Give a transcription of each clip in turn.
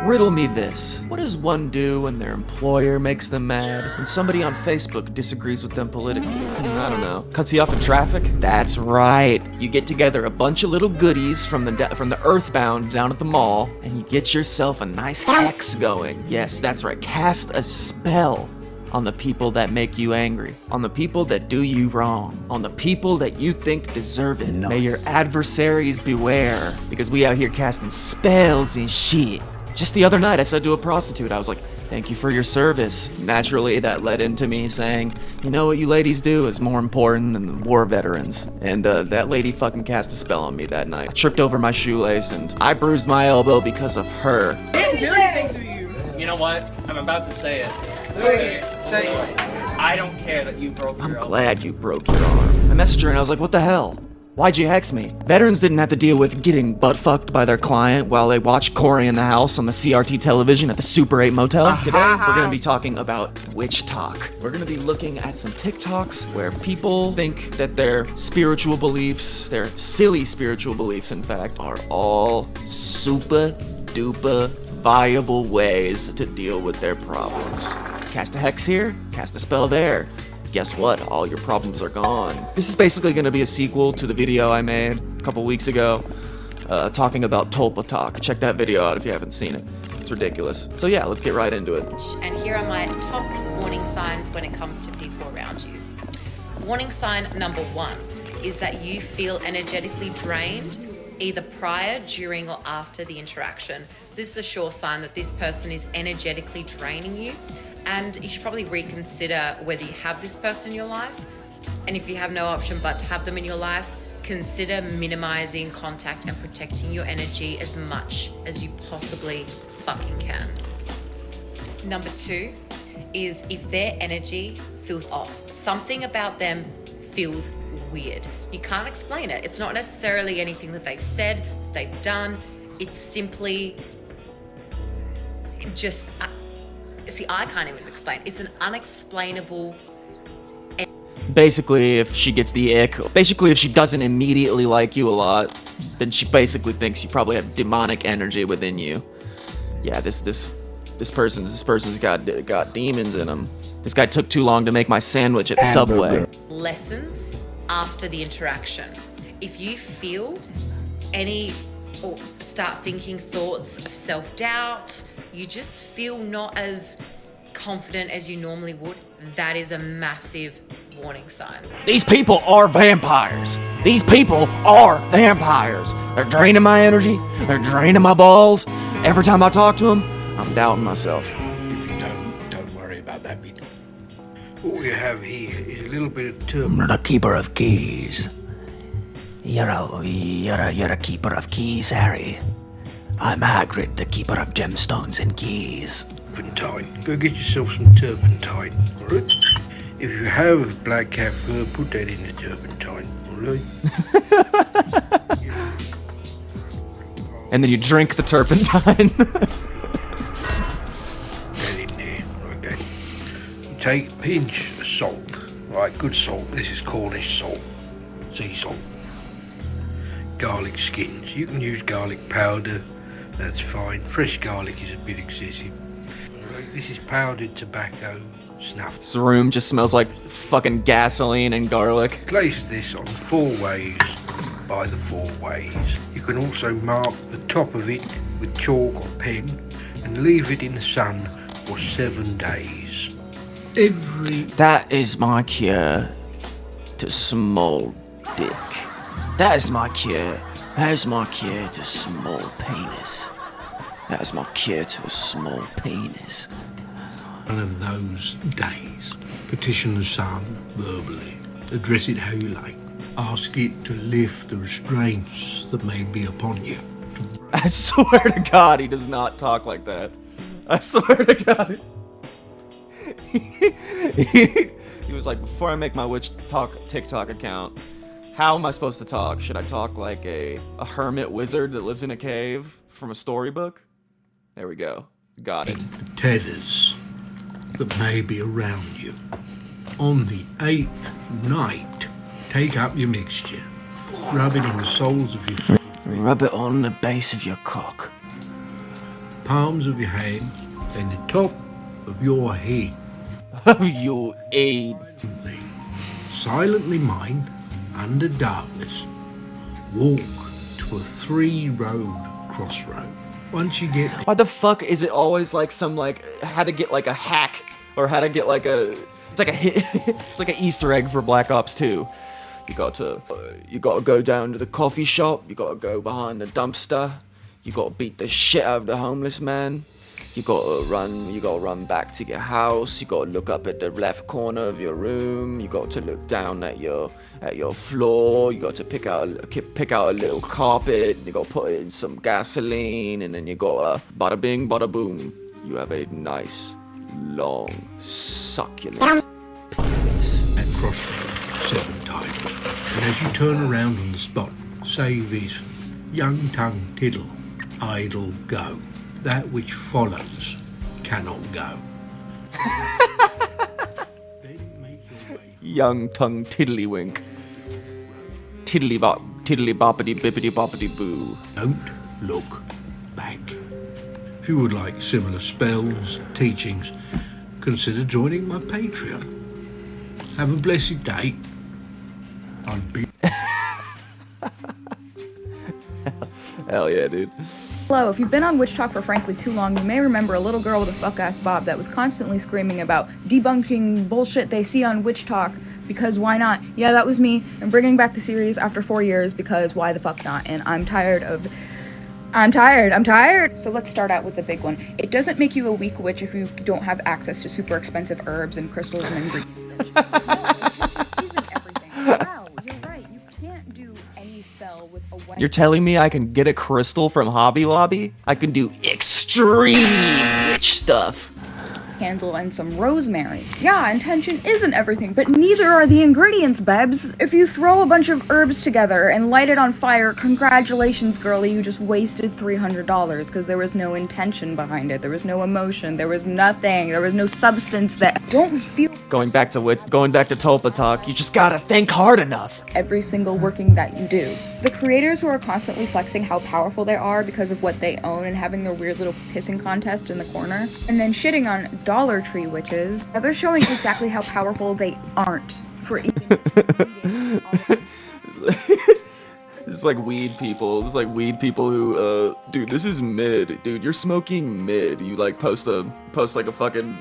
Riddle me this. What does one do when their employer makes them mad? When somebody on Facebook disagrees with them politically? I don't know. Cuts you off in traffic? That's right. You get together a bunch of little goodies from the Earthbound down at the mall, and you get yourself a nice hex going. Yes, that's right. Cast a spell on the people that make you angry, on the people that do you wrong, on the people that you think deserve it. Nice. May your adversaries beware, because we out here casting spells and shit. Just the other night, I said to a prostitute, I was like, thank you for your service. Naturally, that led into me saying, you know what you ladies do is more important than the war veterans. And that lady fucking cast a spell on me that night. I tripped over my shoelace and I bruised my elbow because of her. I didn't do anything to you. You know what? I'm about to say it. Say it. I don't care that you broke your arm. I'm glad you broke your arm. I messaged her and I was like, what the hell? Why'd you hex me? Veterans didn't have to deal with getting butt-fucked by their client while they watched Corey in the House on the CRT television at the Super 8 Motel. Today, we're gonna be talking about Witchtok. We're gonna be looking at some TikToks where people think that their spiritual beliefs, their silly spiritual beliefs, in fact, are all super-duper viable ways to deal with their problems. Cast a hex here, cast a spell there. Guess what? All your problems are gone. This is basically going to be a sequel to the video I made a couple weeks ago talking about Witchtok. Check that video out if you haven't seen it. It's ridiculous. So yeah, let's get right into it. And here are my top warning signs when it comes to people around you. Warning sign number 1 is that you feel energetically drained either prior, during, or after the interaction. This is a sure sign that this person is energetically draining you. And you should probably reconsider whether you have this person in your life. And if you have no option but to have them in your life, consider minimizing contact and protecting your energy as much as you possibly fucking can. Number 2 is if their energy feels off. Something about them feels weird. You can't explain it. It's not necessarily anything that they've said, that they've done. It's simply just... See, I can't even explain. It's an unexplainable... Basically, if she gets the ick, basically if she doesn't immediately like you a lot, then she basically thinks you probably have demonic energy within you. Yeah, this person's got demons in him. This guy took too long to make my sandwich at Subway. Lessons after the interaction. If you feel any or start thinking thoughts of self-doubt, you just feel not as confident as you normally would, that is a massive warning sign. These people are vampires. These people are vampires. They're draining my energy. They're draining my balls. Every time I talk to them, I'm doubting myself. If you don't worry about that bit. What we have here is a little bit of turpentine. I'm not a keeper of keys. You're a keeper of keys, Harry. I'm Hagrid, the keeper of gemstones and keys. Turpentine. Go get yourself some turpentine, alright? If you have black cat fur, put that in the turpentine, alright? And then you drink the turpentine. Get in there, like that. You take a pinch of salt, right? Good salt. This is Cornish salt, sea salt. Garlic skins. You can use garlic powder. That's fine. Fresh garlic is a bit excessive. Right, this is powdered tobacco, snuff. This room just smells like fucking gasoline and garlic. Place this on 4 ways by the 4 ways. You can also mark the top of it with chalk or pen and leave it in the sun for 7 days. That is my cure to small dick. That is my cure. That is my cure to small penis. That is my cure to a small penis. One of those days, petition the sun verbally. Address it how you like. Ask it to lift the restraints that may be upon you. I swear to God, he does not talk like that. I swear to God. He was like, before I make my Witchtok TikTok account, how am I supposed to talk? Should I talk like a hermit wizard that lives in a cave from a storybook? There we go. Got it. The tethers that may be around you. On the 8th night, take up your mixture. Rub it on the soles of your feet. Rub it on the base of your cock. palms of your hands, then the top of your head. You aid. Silently mine, under darkness, walk to a 3-road crossroad. Once you get Why the fuck is it always like some like how to get like a hack or how to get like a it's like a hit it's like an Easter egg for Black Ops 2. You gotta go down to the coffee shop. You gotta go behind the dumpster. You gotta beat the shit out of the homeless man. You gotta run back to your house. You gotta look up at the left corner of your room. You got to look down at your floor. You got to pick out a little carpet. You gotta put in some gasoline, and then you gotta bada bing, bada boom. You have a nice, long, succulent penis. that crossroad 7 times. And as you turn around on the spot, say this: young tongue tiddle, idle go. That which follows cannot go. Then make your way. Young tongue tiddlywink. Tiddly boppity bippity boppity boo. Don't look back. If you would like similar spells, teachings, consider joining my Patreon. Have a blessed day. I'm big. Hell yeah, dude. Hello, if you've been on Witchtok for frankly too long, you may remember a little girl with a fuck-ass bob that was constantly screaming about debunking bullshit they see on Witchtok, because why not? Yeah, that was me, and bringing back the series after 4 years because why the fuck not? And I'm tired. So let's start out with the big one. It doesn't make you a weak witch if you don't have access to super expensive herbs and crystals and ingredients. No, isn't everything. Wow, you're right. You can't do any spell with a one. You're telling me I can get a crystal from Hobby Lobby? I can do extreme witch stuff. Candle and some rosemary. Yeah, intention isn't everything, but neither are the ingredients, Bebs. If you throw a bunch of herbs together and light it on fire, congratulations, girlie, you just wasted $300 because there was no intention behind it. There was no emotion. There was nothing. There was no substance that don't feel Going back to Tulpa talk, you just gotta think hard enough. every single working that you do. The creators who are constantly flexing how powerful they are because of what they own and having their weird little pissing contest in the corner, and then shitting on Dollar Tree witches, they're showing exactly how powerful they aren't for even. It's like weed people. It's like weed people who, dude, this is mid. Dude, you're smoking mid. You like post like a fucking,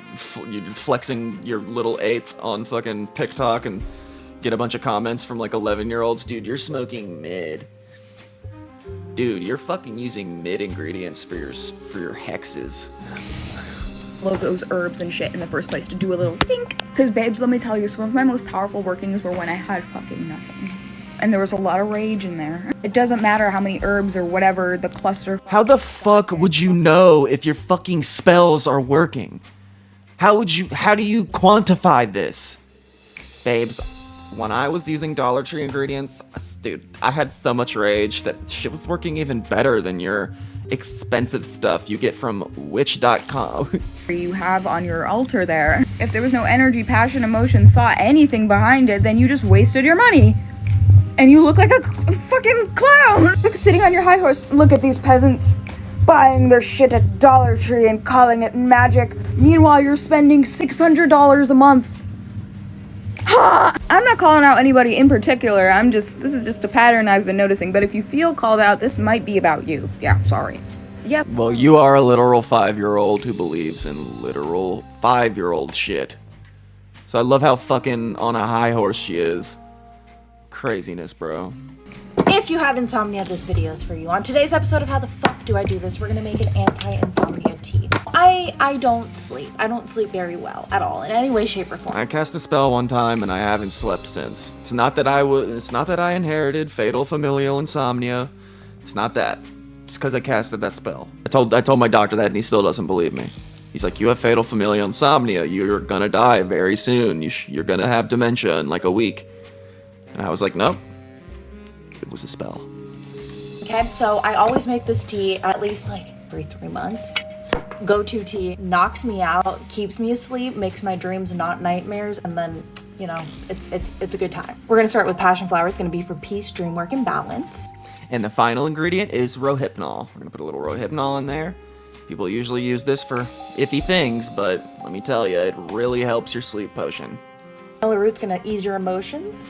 you're flexing your little eighth on fucking TikTok and get a bunch of comments from like 11-year-olds. Dude, you're smoking mid. Dude, you're fucking using mid ingredients for your hexes. All of those herbs and shit in the first place to do a little think. Because, babes, let me tell you, some of my most powerful workings were when I had fucking nothing. And there was a lot of rage in there. It doesn't matter how many herbs or whatever the cluster. How the fuck would you know if your fucking spells are working? How do you quantify this? Babes, when I was using Dollar Tree ingredients, dude, I had so much rage that shit was working even better than your expensive stuff you get from Witch.com. You have on your altar there. If there was no energy, passion, emotion, thought, anything behind it, then you just wasted your money. And you look like a fucking clown. Sitting on your high horse, look at these peasants buying their shit at Dollar Tree and calling it magic. Meanwhile, you're spending $600 a month. I'm not calling out anybody in particular. This is just a pattern I've been noticing. But if you feel called out, this might be about you. Yeah, sorry. Yes. Well, you are a literal 5-year-old who believes in literal 5-year-old shit. So I love how fucking on a high horse she is. Craziness, bro. If you have insomnia, this video is for you. On today's episode of How the Fuck Do I Do This, we're gonna make an anti-insomnia tea. I don't sleep. I don't sleep very well at all, in any way, shape, or form. I cast a spell one time and I haven't slept since. It's not that I inherited fatal familial insomnia. It's not that. It's because I casted that spell. I told my doctor that and he still doesn't believe me. He's like, you have fatal familial insomnia. You're gonna die very soon. You're gonna have dementia in like a week. And I was like, nope. It was a spell. Okay, so I always make this tea at least like every 3 months. Go-to tea, knocks me out, keeps me asleep, makes my dreams not nightmares, and then, you know, it's a good time. We're gonna start with passion flower. It's gonna be for peace, dream work, and balance. And the final ingredient is rohypnol. We're gonna put a little rohypnol in there. People usually use this for iffy things, but let me tell you, it really helps your sleep potion. Vanilla root's gonna ease your emotions.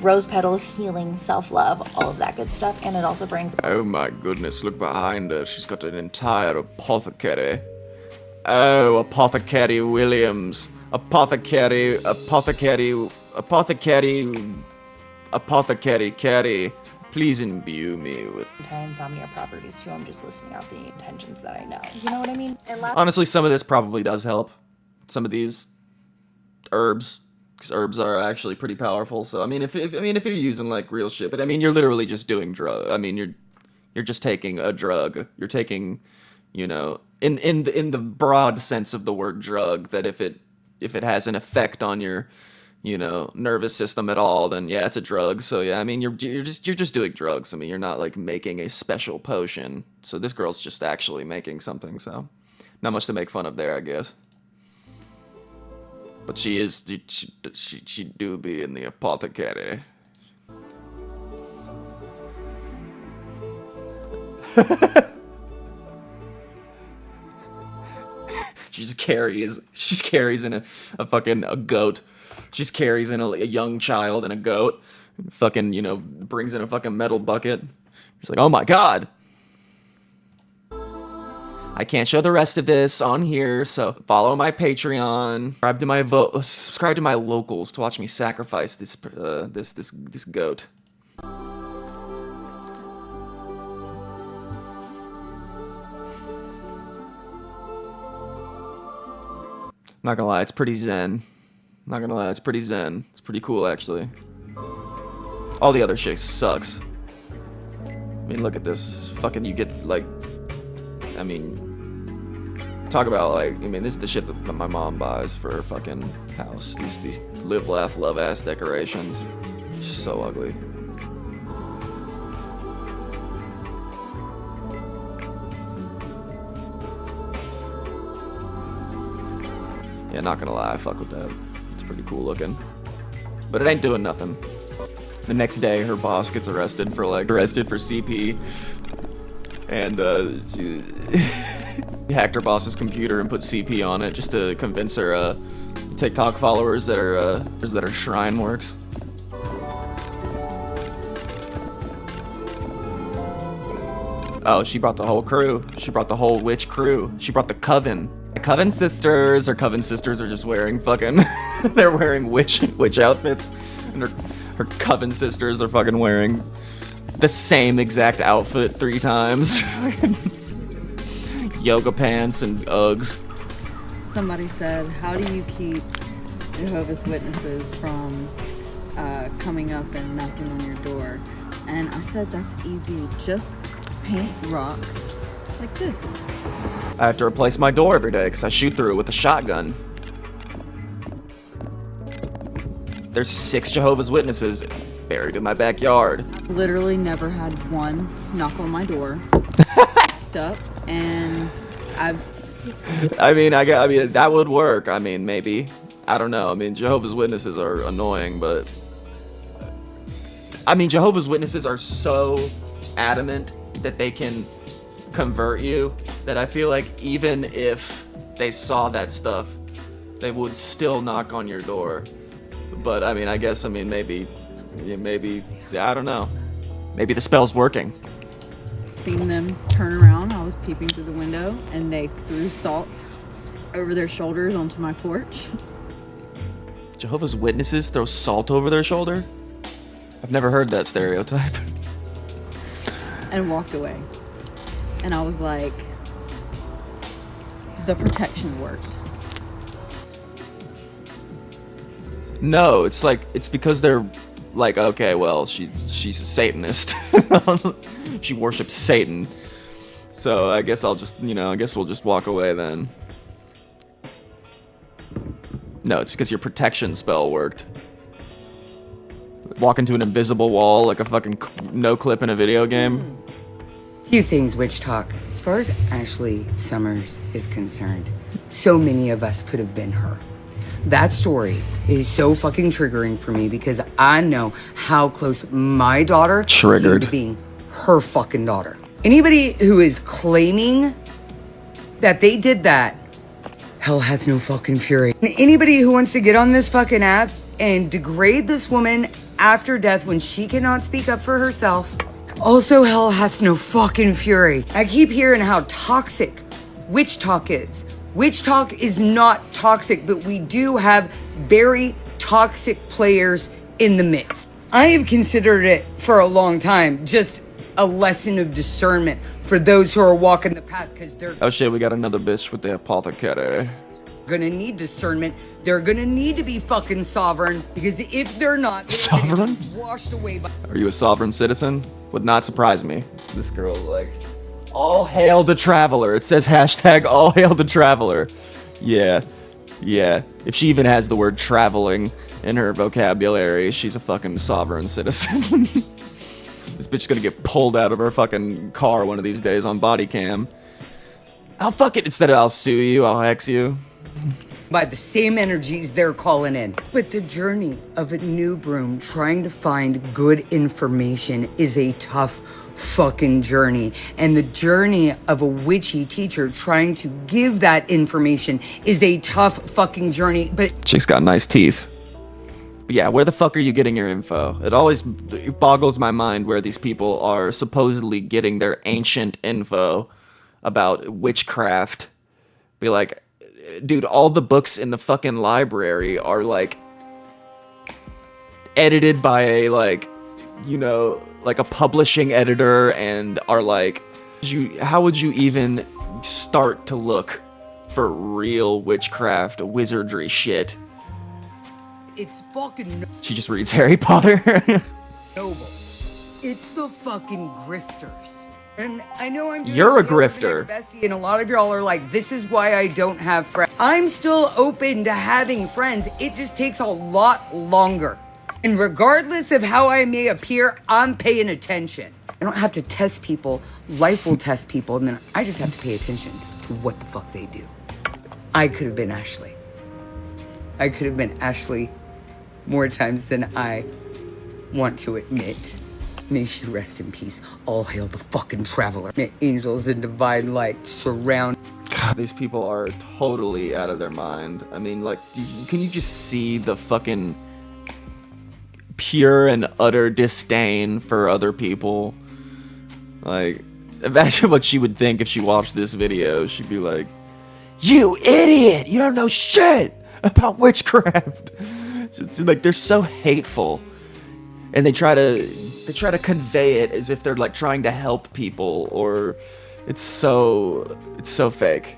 Rose petals, healing, self-love, all of that good stuff. And it also brings... Oh my goodness, look behind her. She's got an entire apothecary. Oh, Apothecary Williams. Apothecary Carrie. Please imbue me with... anti-insomnia properties too. I'm just listing out the intentions that I know. You know what I mean? And Honestly, some of this probably does help. Some of these herbs, because herbs are actually pretty powerful. So I mean, if you're using like real shit, but I mean, you're literally just doing drug. I mean, you're just taking a drug. You're taking, you know, in the broad sense of the word drug, that if it has an effect on your, you know, nervous system at all, then yeah, it's a drug. So yeah, I mean, you're just doing drugs. I mean, you're not like making a special potion. So this girl's just actually making something. So not much to make fun of there, I guess. But she do be in the apothecary. She carries in a fucking a goat. She just carries in a young child and a goat. Fucking, you know, brings in a fucking metal bucket. She's like, oh my god. I can't show the rest of this on here, so follow my Patreon. Subscribe to my locals to watch me sacrifice this goat. Not gonna lie, it's pretty zen. It's pretty cool, actually. All the other shit sucks. I mean, look at this. Fucking, you get, like... I mean... Talk about, like... I mean, this is the shit that my mom buys for her fucking house. These live, laugh, love-ass decorations. It's so ugly. Yeah, not gonna lie, I fuck with that. It's pretty cool looking. But it ain't doing nothing. The next day, her boss gets arrested for CP. And, she hacked her boss's computer and put CP on it just to convince her, TikTok followers that her shrine works. Oh, she brought the whole crew. She brought the whole witch crew. She brought the coven. The coven sisters are just wearing fucking... they're wearing witch outfits. And her coven sisters are fucking wearing the same exact outfit 3 times. Yoga pants and Uggs. Somebody said, how do you keep Jehovah's Witnesses from coming up and knocking on your door? And I said, that's easy. Just paint rocks like this. I have to replace my door every day because I shoot through it with a shotgun. There's 6 Jehovah's Witnesses buried in my backyard. Literally never had one knock on my door. Up, and I mean, that would work. I mean, maybe. I don't know. I mean, Jehovah's Witnesses are annoying, but... I mean, Jehovah's Witnesses are so adamant that they can convert you that I feel like even if they saw that stuff, they would still knock on your door. But I mean, maybe, I don't know. Maybe the spell's working. Seen them turn around. I was peeping through the window, and they threw salt over their shoulders onto my porch. Jehovah's Witnesses throw salt over their shoulder? I've never heard that stereotype. And walked away. And I was like, the protection worked. No, it's because they're like, okay, well, she's a Satanist. She worships Satan. So I guess we'll just walk away then. No, it's because your protection spell worked. Walk into an invisible wall like a fucking no clip in a video game. Few things, Witchtok. As far as Ashley Summers is concerned, so many of us could have been her. That story is so fucking triggering for me because I know how close my daughter came to being her fucking daughter. Anybody who is claiming that they did that, hell hath no fucking fury. And anybody who wants to get on this fucking app and degrade this woman after death when she cannot speak up for herself, also hell hath no fucking fury. I keep hearing how toxic Witchtok is. Witchtok is not toxic, but we do have very toxic players in the midst. I have considered it for a long time just a lesson of discernment for those who are walking the path, because they're Oh shit, we got another bitch with the apothecary. gonna need discernment. They're gonna need to be fucking sovereign, because if they're not, they're Sovereign? gonna be washed away by. Are you a sovereign citizen? Would not surprise me. This girl's like, all hail the traveler. It says hashtag all hail the traveler. Yeah. If she even has the word traveling in her vocabulary, she's a fucking sovereign citizen. This bitch is gonna get pulled out of her fucking car one of these days on body cam. I'll fuck it. Instead of I'll sue you, I'll hex you. By the same energies they're calling in. But the journey of a new broom trying to find good information is a tough fucking journey. And the journey of a witchy teacher trying to give that information is a tough fucking journey. But Chick's got nice teeth. But yeah, where the fuck are you getting your info? It always boggles my mind where these people are supposedly getting their ancient info about witchcraft. Be like, dude, all the books in the fucking library are like edited by a like, you know, like a publishing editor, and are like, how would you even start to look for real witchcraft, wizardry shit? it's fucking She just reads Harry Potter. noble. It's the fucking grifters. And I know I'm doing You're a the open grifter. ex-bestie, and a lot of y'all are like, this is why I don't have friends. I'm still open to having friends. It just takes a lot longer. And regardless of how I may appear, I'm paying attention. I don't have to test people. Life will test people, and then I just have to pay attention to what the fuck they do. I could have been Ashley. I could have been Ashley more times than I want to admit. May she rest in peace. All hail the fucking traveler. May angels and divine light surround. God, these people are totally out of their mind. I mean, like, can you just see the fucking pure and utter disdain for other people? Like, imagine what she would think if she watched this video. She'd be like, "You idiot! You don't know shit about witchcraft." It's like, they're so hateful, and they try to convey it as if they're like trying to help people, or it's so fake.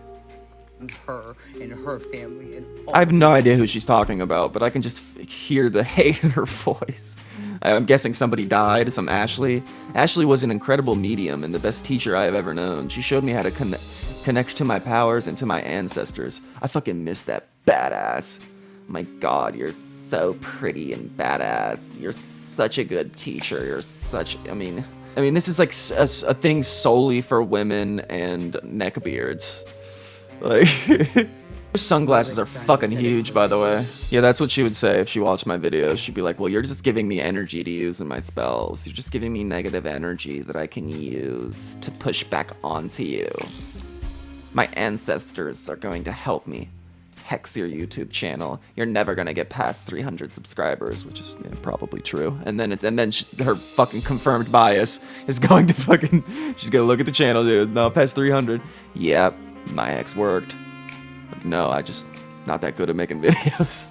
Her and her family and all. I have no idea who she's talking about, but I can just hear the hate in her voice. I'm guessing somebody died, some Ashley. Ashley was an incredible medium and the best teacher I have ever known. She showed me how to connect to my powers and to my ancestors. I fucking miss that badass. My God, you're so pretty and badass. You're such a good teacher. You're such, I mean, this is like a thing solely for women and neckbeards. Like, her sunglasses are fucking huge, by the way. Yeah, that's what she would say if she watched my videos. She'd be like, well, you're just giving me energy to use in my spells. You're just giving me negative energy that I can use to push back onto you. My ancestors are going to help me hex your YouTube channel. You're never gonna get past 300 subscribers, which is probably true. And then her fucking confirmed bias is going to fucking, she's gonna look at the channel, dude. No, past 300. Yep, my ex worked. Like, no, I just not that good at making videos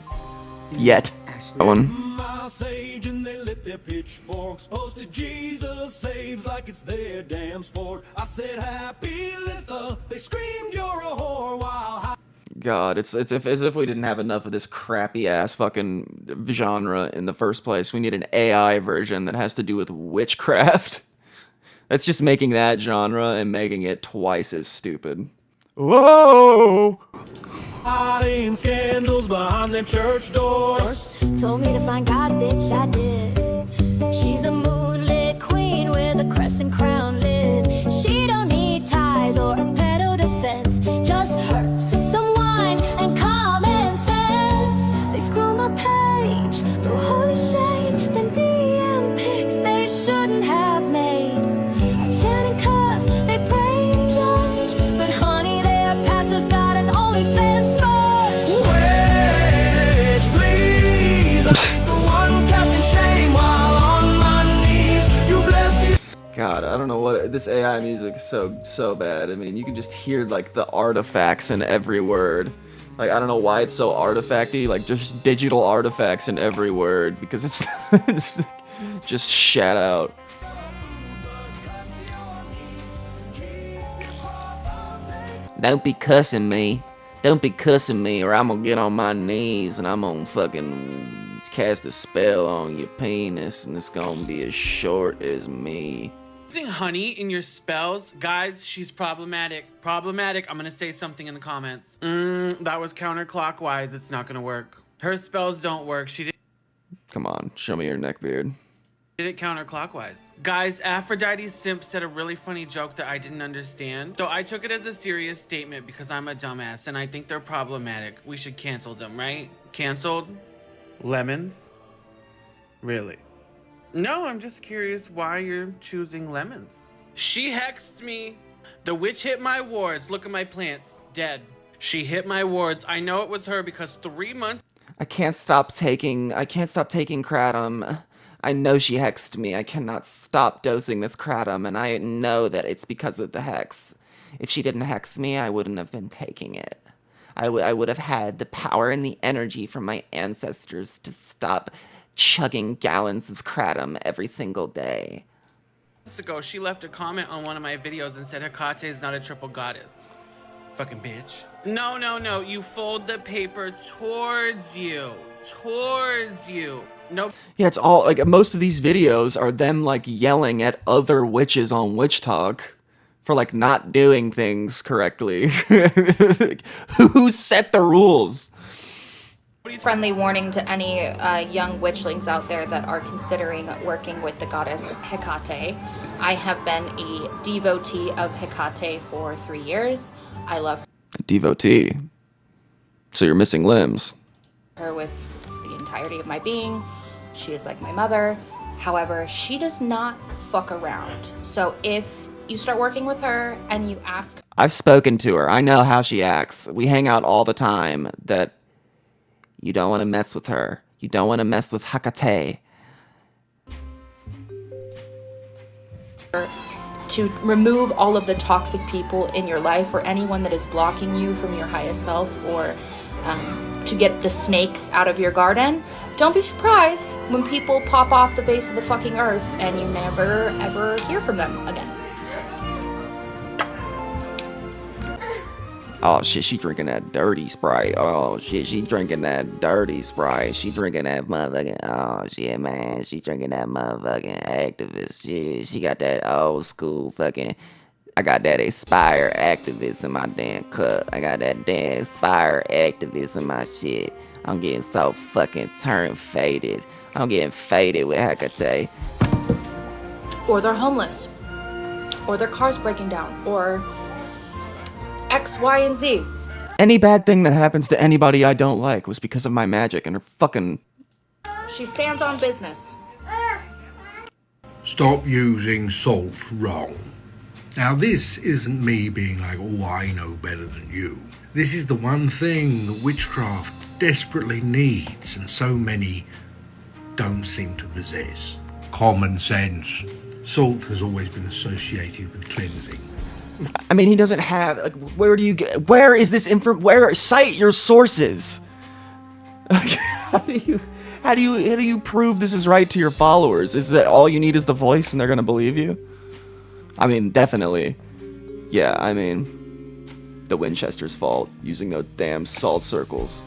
yet. That one. My sage and they lit their pitchforks, posted Jesus saves like it's their damn sport. I said happy Litha, they screamed you're a whore while God, it's as if we didn't have enough of this crappy ass fucking genre in the first place. We need an AI version that has to do with witchcraft. That's just making that genre and making it twice as stupid. Whoa! hiding scandals behind them church doors. Told me to find God, bitch, I did. She's a moonlit queen with a crescent crown lid. She don't need ties or a pedo defense, just herbs, some wine, and common sense. They scroll my page through holy shade, then DM pics they shouldn't have made. I chant and cuss has got an OnlyFans merch. Witch, please. I'm the one casting shame while on my knees. You bless you. God, I don't know what this AI music is so bad. I mean, you can just hear like the artifacts in every word. Like, I don't know why it's so artifacty, like just digital artifacts in every word, because it's, it's just shat out. Don't be cussing me. Don't be cussing me, or I'm gonna get on my knees and I'm gonna fucking cast a spell on your penis, and it's gonna be as short as me. Using honey in your spells, guys, she's problematic. Problematic. I'm gonna say something in the comments. That was counterclockwise. It's not gonna work. Her spells don't work. She did Come on, show me your neckbeard. it counterclockwise. Guys, Aphrodite Simp said a really funny joke that I didn't understand. So I took it as a serious statement because I'm a dumbass and I think they're problematic. We should cancel them, right? Canceled? Lemons? Really? No, I'm just curious why you're choosing lemons. She hexed me. The witch hit my wards. Look at my plants. Dead. She hit my wards. I know it was her because 3 months. I can't stop taking kratom. I know she hexed me. I cannot stop dosing this kratom, and I know that it's because of the hex. If she didn't hex me, I wouldn't have been taking it. I would have had the power and the energy from my ancestors to stop chugging gallons of kratom every single day. Months ago, she left a comment on one of my videos and said Hecate is not a triple goddess. Fucking bitch. No, no, no. You fold the paper towards you. Towards you. Nope. Yeah, it's all, like, most of these videos are them, like, yelling at other witches on Witchtok for, like, not doing things correctly. Who set the rules? Friendly warning to any young witchlings out there that are considering working with the goddess Hecate. I have been a devotee of Hecate for 3 years. I love Devotee. So you're missing limbs. her with the entirety of my being. She is like my mother. However, she does not fuck around. So if you start working with her and you ask... I've spoken to her. I know how she acts. We hang out all the time. That you don't want to mess with her. You don't want to mess with Hecate. To remove all of the toxic people in your life or anyone that is blocking you from your highest self, or to get the snakes out of your garden. Don't be surprised when people pop off the face of the fucking earth and you never ever hear from them again. Oh shit, she drinking that dirty Sprite. Oh shit, she drinking that dirty Sprite. She drinking that motherfucking, oh shit, man. She drinking that motherfucking activist shit. She got that old school fucking, I got that Aspire activist in my damn cup. I got that damn Aspire activist in my shit. I'm getting so fucking faded. I'm getting faded with Hecate. Or they're homeless. Or their car's breaking down. Or X, Y, and Z. Any bad thing that happens to anybody I don't like was because of my magic and her fucking... She stands on business. Stop using salt wrong. Now this isn't me being like, oh, I know better than you. This is the one thing that witchcraft desperately needs and so many don't seem to possess. Common sense. Salt has always been associated with cleansing. I mean, he doesn't have, like, where do you get, where is this cite your sources. How do you prove this is right to your followers? Is that all you need is the voice and they're gonna believe you? I mean, definitely. Yeah, I mean, the Winchester's fault, using those damn salt circles.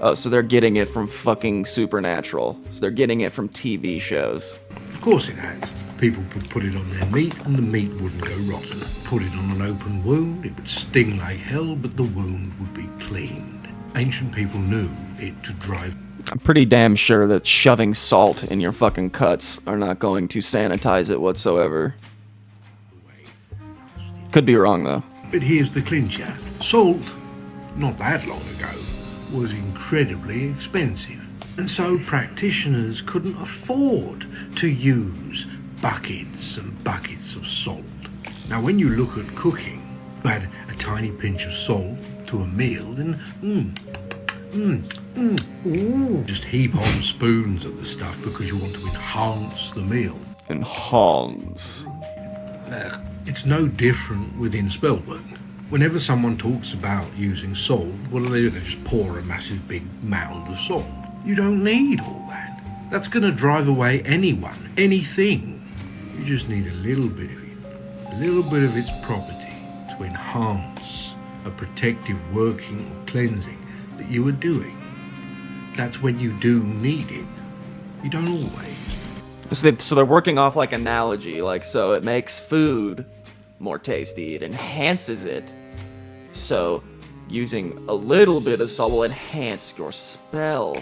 Oh, so they're getting it from fucking Supernatural. So they're getting it from TV shows. Of course it has. People would put it on their meat and the meat wouldn't go rotten. Put it on an open wound, it would sting like hell, but the wound would be cleaned. Ancient people knew it to drive... I'm pretty damn sure that shoving salt in your fucking cuts are not going to sanitize it whatsoever. Could be wrong, though. But here's the clincher. Salt, not that long ago, was incredibly expensive. And so practitioners couldn't afford to use buckets and buckets of salt. Now when you look at cooking, you had a a tiny pinch of salt to a meal, then just heap on spoons of the stuff because you want to enhance the meal. Enhance. It's no different within spellwork. Whenever someone talks about using salt, what do? They just pour a massive big mound of salt. You don't need all that. That's going to drive away anyone, anything. You just need a little bit of it, a little bit of its property to enhance a protective working or cleansing that you are doing. That's when you do need it. You don't always. So they're working off like analogy, like so it makes food more tasty, it enhances it. So using a little bit of salt will enhance your spell.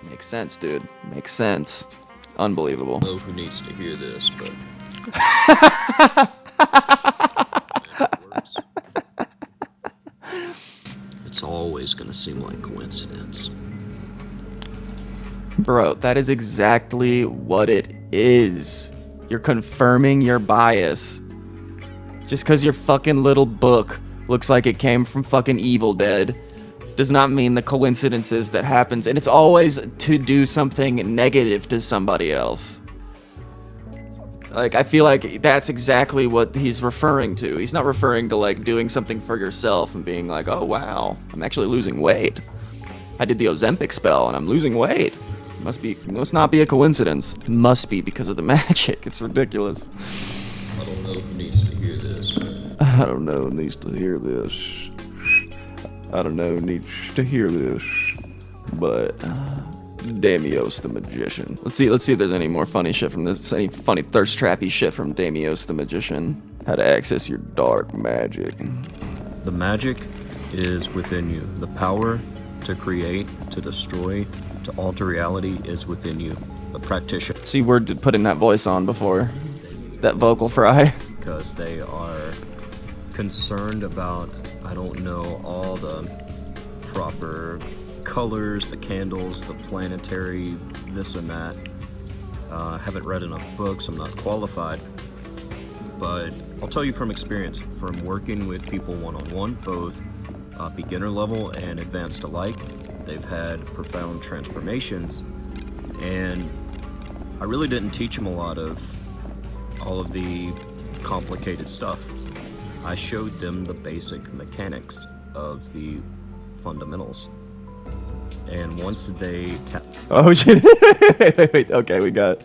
Makes sense, dude. Makes sense. Unbelievable. I don't know who needs to hear this, but it's always gonna seem like coincidence. Bro, that is exactly what it is. You're confirming your bias. Just because your fucking little book looks like it came from fucking Evil Dead does not mean the coincidences that happens. And it's always to do something negative to somebody else. Like, I feel like that's exactly what he's referring to. He's not referring to, like, doing something for yourself and being like, oh, wow, I'm actually losing weight. I did the Ozempic spell and I'm losing weight. Must not be a coincidence. It must be because of the magic. It's ridiculous. I don't know who needs to hear this. I don't know who needs to hear this. I don't know who needs to hear this. But Damios the Magician. Let's see if there's any more funny shit from this. Any funny thirst trappy shit from Damios the Magician. How to access your dark magic. The magic is within you. The power to create, to destroy, to alter reality is within you. The practitioner. See, we're putting that voice on before. That vocal fry. Because they are concerned about, I don't know, all the proper colors, the candles, the planetary, this and that. I haven't read enough books, I'm not qualified. But I'll tell you from experience, from working with people one-on-one, both beginner level and advanced alike, they've had profound transformations, and I really didn't teach them a lot of all of the complicated stuff. I showed them the basic mechanics of the fundamentals. And once they oh shit. wait, okay, we got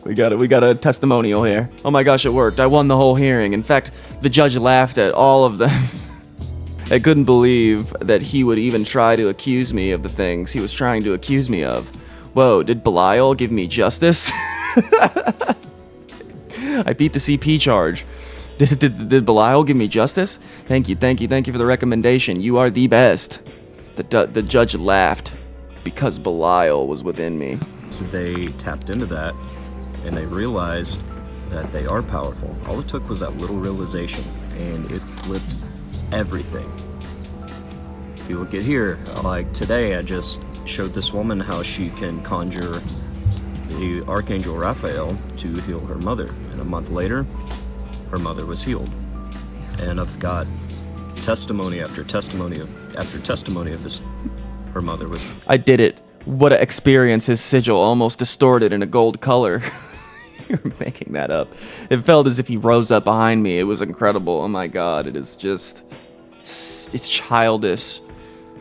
a testimonial here. Oh my gosh, it worked. I won the whole hearing. In fact, the judge laughed at all of them. I couldn't believe that he would even try to accuse me of the things he was trying to accuse me of. Whoa, did Belial give me justice? I beat the CP charge. Did Belial give me justice? Thank you for the recommendation. You are the best. The judge laughed because Belial was within me. So they tapped into that, and they realized that they are powerful. All it took was that little realization, and it flipped everything. If you look at here, like today, I just showed this woman how she can conjure the Archangel Raphael to heal her mother, and a month later, her mother was healed. And I've got testimony after testimony of this. Her mother was. I did it. What an experience! His sigil almost distorted in a gold color. You're making that up. It felt as if he rose up behind me. It was incredible. Oh my god! It is just. It's childish.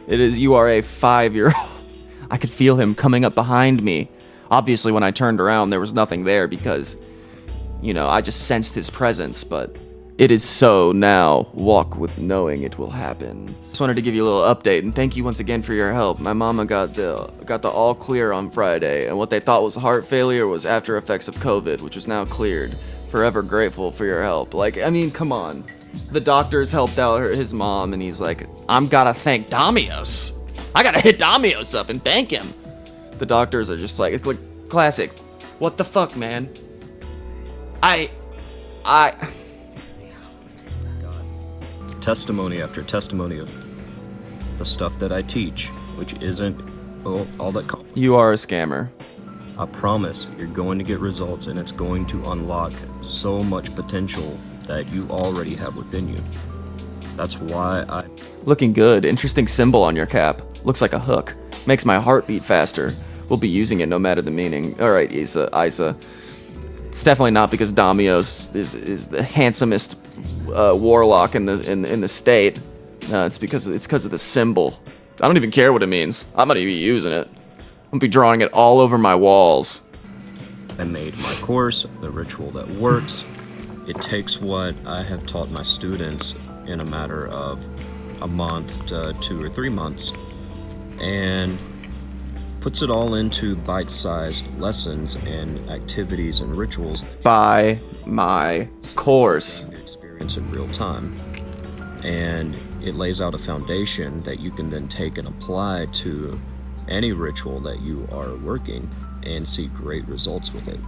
It is. You are a 5-year-old. I could feel him coming up behind me. Obviously, when I turned around, there was nothing there because, you know, I just sensed his presence, but it is so now. Walk with knowing it will happen. Just wanted to give you a little update, and thank you once again for your help. My mama got the all clear on Friday, and what they thought was heart failure was after effects of COVID, which was now cleared. Forever grateful for your help. Like, I mean, come on. The doctors helped out his mom, and he's like, I'm gotta thank Damios. I gotta hit Damios up and thank him. The doctors are just like, it's like classic. What the fuck, man? Testimony after testimony of the stuff that I teach, which isn't all that. You are a scammer. I promise you're going to get results, and it's going to unlock so much potential that you already have within you. That's why I... Looking good. Interesting symbol on your cap. Looks like a hook. Makes my heart beat faster. We'll be using it no matter the meaning. All right, Isa. It's definitely not because Damios is the handsomest warlock in the state. No, it's because of the symbol. I don't even care what it means. I'm gonna be using it. I'm gonna be drawing it all over my walls. I made my course, the ritual that works. It takes what I have taught my students in a matter of a month to 2 or 3 months and puts it all into bite-sized lessons and activities and rituals. By my course. Experience in real time. And it lays out a foundation that you can then take and apply to any ritual that you are working and see great results with it.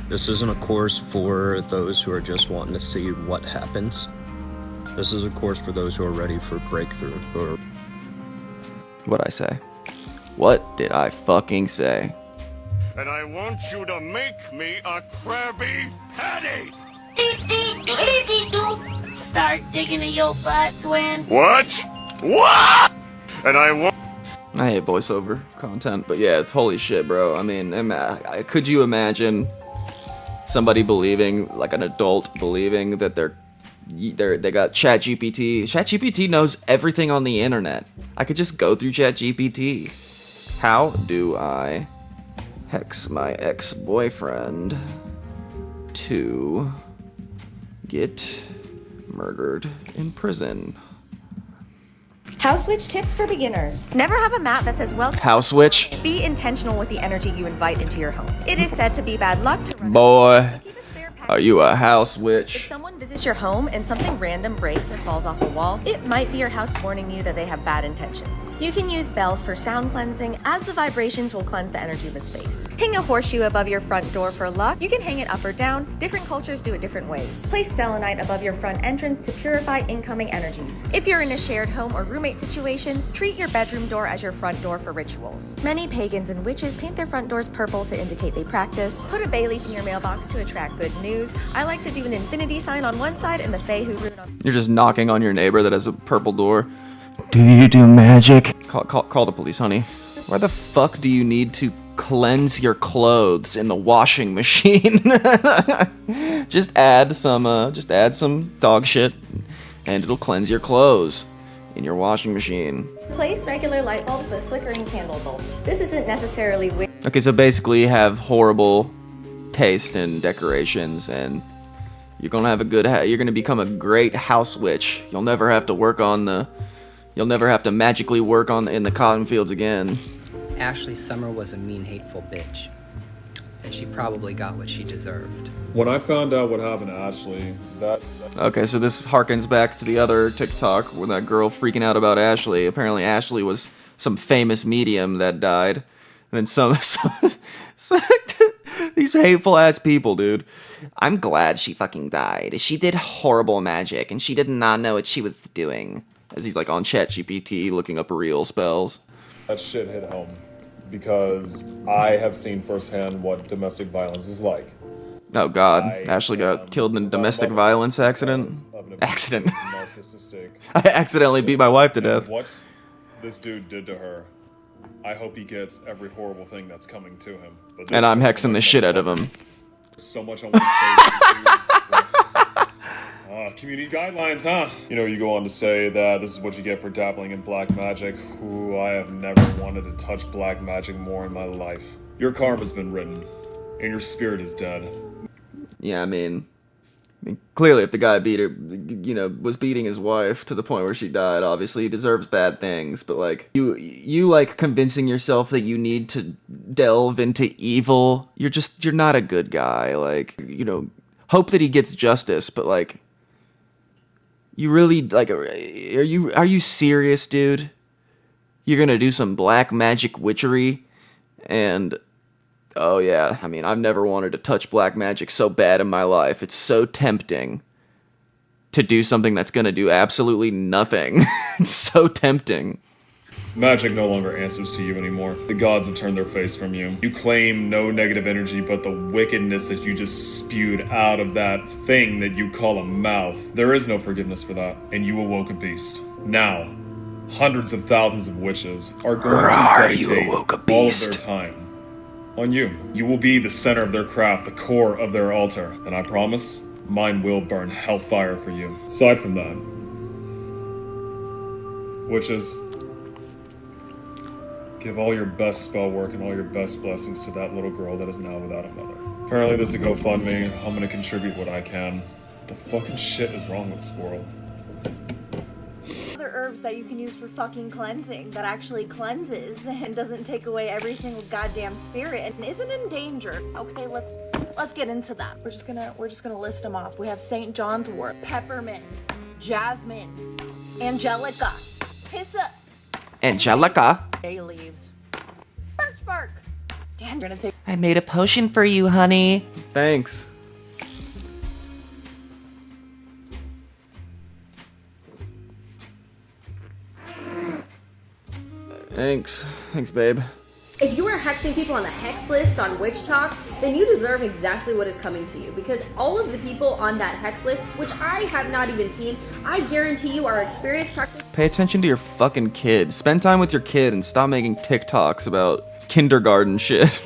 This isn't a course for those who are just wanting to see what happens. This is a course for those who are ready for breakthrough. Or What'd I say? What did I fucking say? And I want you to make me a Krabby Patty! Start digging in your butt, twin. What? What? And I want... I hate voiceover content, but yeah, holy shit, bro. I mean, could you imagine somebody believing, like an adult believing that they got ChatGPT? ChatGPT knows everything on the internet. I could just go through ChatGPT. How do I hex my ex-boyfriend to get murdered in prison? House Witch tips for beginners. Never have a mat that says welcome. House Witch? Be intentional with the energy you invite into your home. It is said to be bad luck to run. Boy, are you a house If witch? someone visits your home and something random breaks or falls off the wall, it might be your house warning you that they have bad intentions. You can use bells for sound cleansing, as the vibrations will cleanse the energy of the space. Hang a horseshoe above your front door for luck. You can hang it up or down. Different cultures do it different ways. Place selenite above your front entrance to purify incoming energies. If you're in a shared home or roommate situation, treat your bedroom door as your front door for rituals. Many pagans and witches paint their front doors purple to indicate they practice. Put a bay leaf in your mailbox to attract good news. I like to do an infinity sign on one side and the Fae who rune on. You're just knocking on your neighbor that has a purple door. Do you do magic? Call the police, honey. Why the fuck do you need to cleanse your clothes in the washing machine? just add some dog shit, and it'll cleanse your clothes in your washing machine. Place regular light bulbs with flickering candle bulbs. This isn't necessarily weird. Okay, so basically you have horrible taste in decorations, and you're gonna have you're gonna become a great house witch. You'll never have to magically work in the cotton fields again. Ashley Summer was a mean, hateful bitch. And she probably got what she deserved. When I found out what happened to Ashley, Okay, so this harkens back to the other TikTok with that girl freaking out about Ashley. Apparently Ashley was some famous medium that died. And then some these hateful ass people, dude. I'm glad she fucking died. She did horrible magic, and she did not know what she was doing. As he's like on ChatGPT looking up real spells. that shit hit home because I have seen firsthand what domestic violence is like. Oh God, Ashley got killed in a domestic violence accident. I accidentally beat my wife to death. What this dude did to her, I hope he gets every horrible thing that's coming to him. But And I'm hexing the shit out of him. So much I want to say. Community guidelines, huh? You know, you go on to say that this is what you get for dabbling in black magic. Ooh, I have never wanted to touch black magic more in my life. Your karma's been written, and your spirit is dead. Yeah, I mean, clearly if the guy was beating his wife to the point where she died, obviously he deserves bad things, but like, you like convincing yourself that you need to delve into evil, you're not a good guy, like, hope that he gets justice, but like, you really, like, are you serious, dude? You're gonna do some black magic witchery, and oh yeah, I mean, I've never wanted to touch black magic so bad in my life. It's so tempting to do something that's gonna do absolutely nothing. It's so tempting. Magic no longer answers to you anymore. The gods have turned their face from you. You claim no negative energy, but the wickedness that you just spewed out of that thing that you call a mouth. There is no forgiveness for that, and you awoke a beast. Now, hundreds of thousands of witches are going to dedicate all of their time on you. You will be the center of their craft, the core of their altar, and I promise, mine will burn hellfire for you. Aside from that, witches, give all your best spell work and all your best blessings to that little girl that is now without a mother. Apparently there's a GoFundMe. I'm gonna contribute what I can. What the fucking shit is wrong with this world? Other herbs that you can use for fucking cleansing that actually cleanses and doesn't take away every single goddamn spirit and isn't in danger. Okay, let's get into them. We're just gonna list them off. We have St. John's wort, peppermint, jasmine, angelica, hyssop, Angelica. bay leaves, birch bark. Dan, we're gonna take. I made a potion for you, honey. Thanks. Thanks, babe. If you are hexing people on the hex list on Witchtok, then you deserve exactly what is coming to you, because all of the people on that hex list, which I have not even seen, I guarantee you are experienced practitioners Pay attention to your fucking kid. Spend time with your kid and stop making TikToks about kindergarten shit.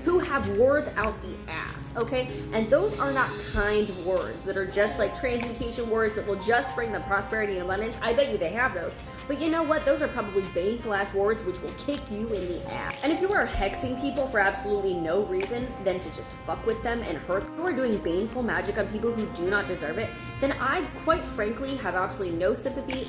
who have words out the ass, okay? And those are not kind words that are just like transmutation words that will just bring them prosperity and abundance. I bet you they have those. But you know what? Those are probably baneful ass words which will kick you in the ass. And if you are hexing people for absolutely no reason than to just fuck with them and hurt them, or doing baneful magic on people who do not deserve it, then I quite frankly have absolutely no sympathy.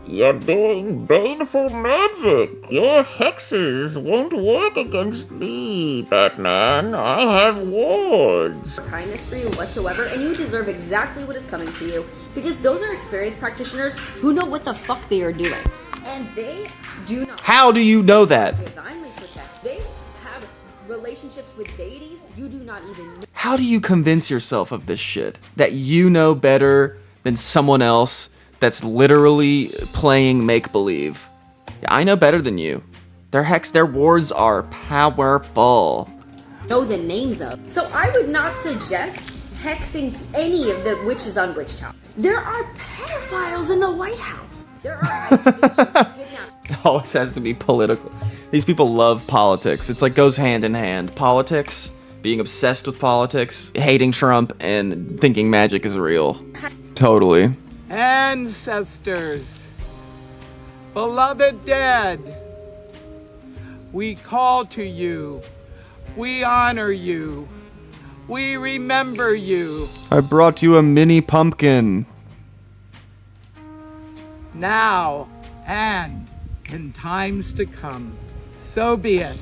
You're doing baneful magic. Your hexes won't work against me, Batman. I have wards. Kindness for you whatsoever, and you deserve exactly what is coming to you, because those are experienced practitioners who know what the fuck they are doing, and they do not. How do you know that? Divinely protect. They have relationships with deities you do not even know. How do you convince yourself of this shit? That you know better than someone else that's literally playing make-believe? I know better than you. Their wards are powerful. Know the names of. So I would not suggest hexing any of the witches on Witchtok. There are pedophiles in the White House. There are It always has to be political. These people love politics. It's like goes hand in hand. Politics, being obsessed with politics, hating Trump, and thinking magic is real. Totally. Ancestors, beloved dead, we call to you, we honor you, we remember you. I brought you a mini pumpkin. Now and in times to come, so be it.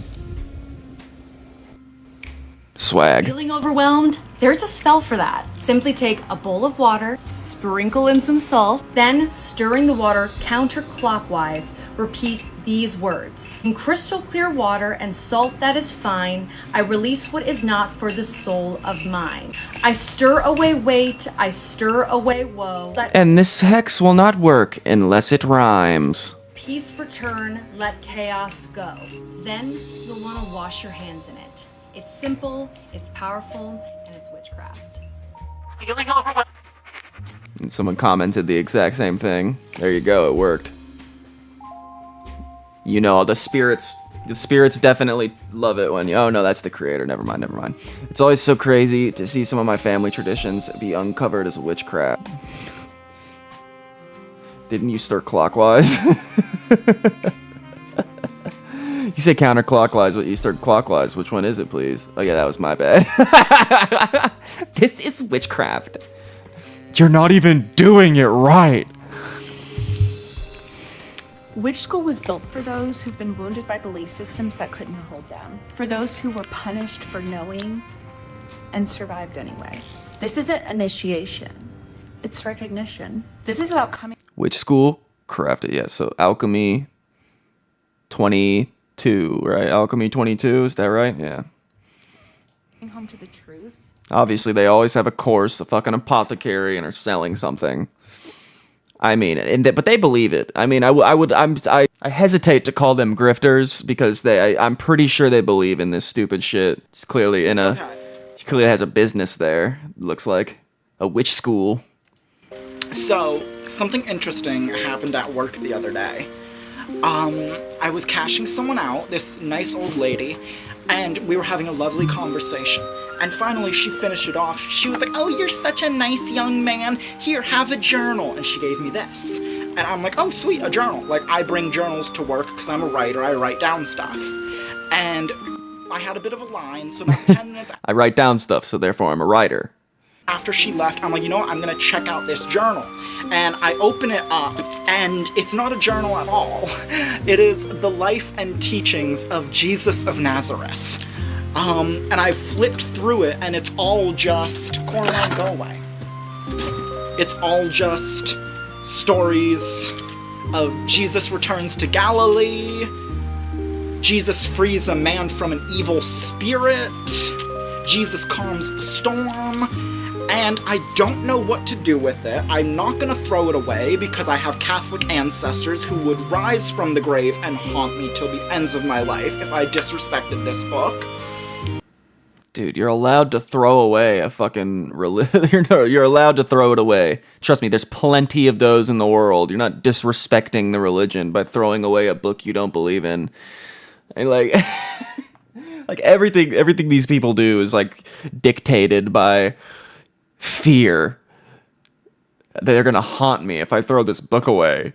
Swag. Feeling overwhelmed? There's a spell for that. Simply take a bowl of water, sprinkle in some salt, then stirring the water counterclockwise, repeat these words. In crystal clear water and salt that is fine, I release what is not for the soul of mine. I stir away weight, I stir away woe. Let And this hex will not work unless it rhymes. peace return, let chaos go. Then you'll want to wash your hands in it. It's simple, it's powerful, and it's witchcraft. And someone commented the exact same thing. There you go, it worked. You know, the spirits definitely love it when you, oh no, that's the creator, never mind. It's always so crazy to see some of my family traditions be uncovered as witchcraft. Didn't you start clockwise? You say counterclockwise, but you start clockwise. Which one is it, please? Oh yeah, that was my bad. This is witchcraft. You're not even doing it right. Witch School was built for those who've been wounded by belief systems that couldn't hold them, for those who were punished for knowing and survived anyway. This isn't initiation, it's recognition. This is about coming. Which school? Crafted, yeah. So alchemy 22, right? Alchemy 22, is that right? Yeah. Home to the truth. Obviously, they always have a course, a fucking apothecary, and are selling something. I mean, but they believe it. I mean, I hesitate to call them grifters because I'm pretty sure they believe in this stupid shit. It's clearly she clearly has a business there. Looks like a witch school. So something interesting happened at work the other day. I was cashing someone out, this nice old lady, and we were having a lovely conversation. And finally, she finished it off. She was like, "Oh, you're such a nice young man. Here, have a journal." And she gave me this. And I'm like, "Oh, sweet, a journal." Like, I bring journals to work because I'm a writer. I write down stuff. And I had a bit of a line, so about 10 minutes I write down stuff, so therefore I'm a writer. after she left, I'm like, you know what, I'm gonna check out this journal. And I open it up, and it's not a journal at all. It is the life and teachings of Jesus of Nazareth. And I flipped through it, and it's all just, Cornwall, go away. It's all just stories of Jesus returns to Galilee, Jesus frees a man from an evil spirit, Jesus calms the storm, and I don't know what to do with it. I'm not gonna throw it away because I have Catholic ancestors who would rise from the grave and haunt me till the ends of my life if I disrespected this book. Dude, you're allowed to throw away a fucking you're allowed to throw it away. Trust me, there's plenty of those in the world. You're not disrespecting the religion by throwing away a book you don't believe in. And like like everything these people do is like dictated by fear. They're gonna haunt me if I throw this book away.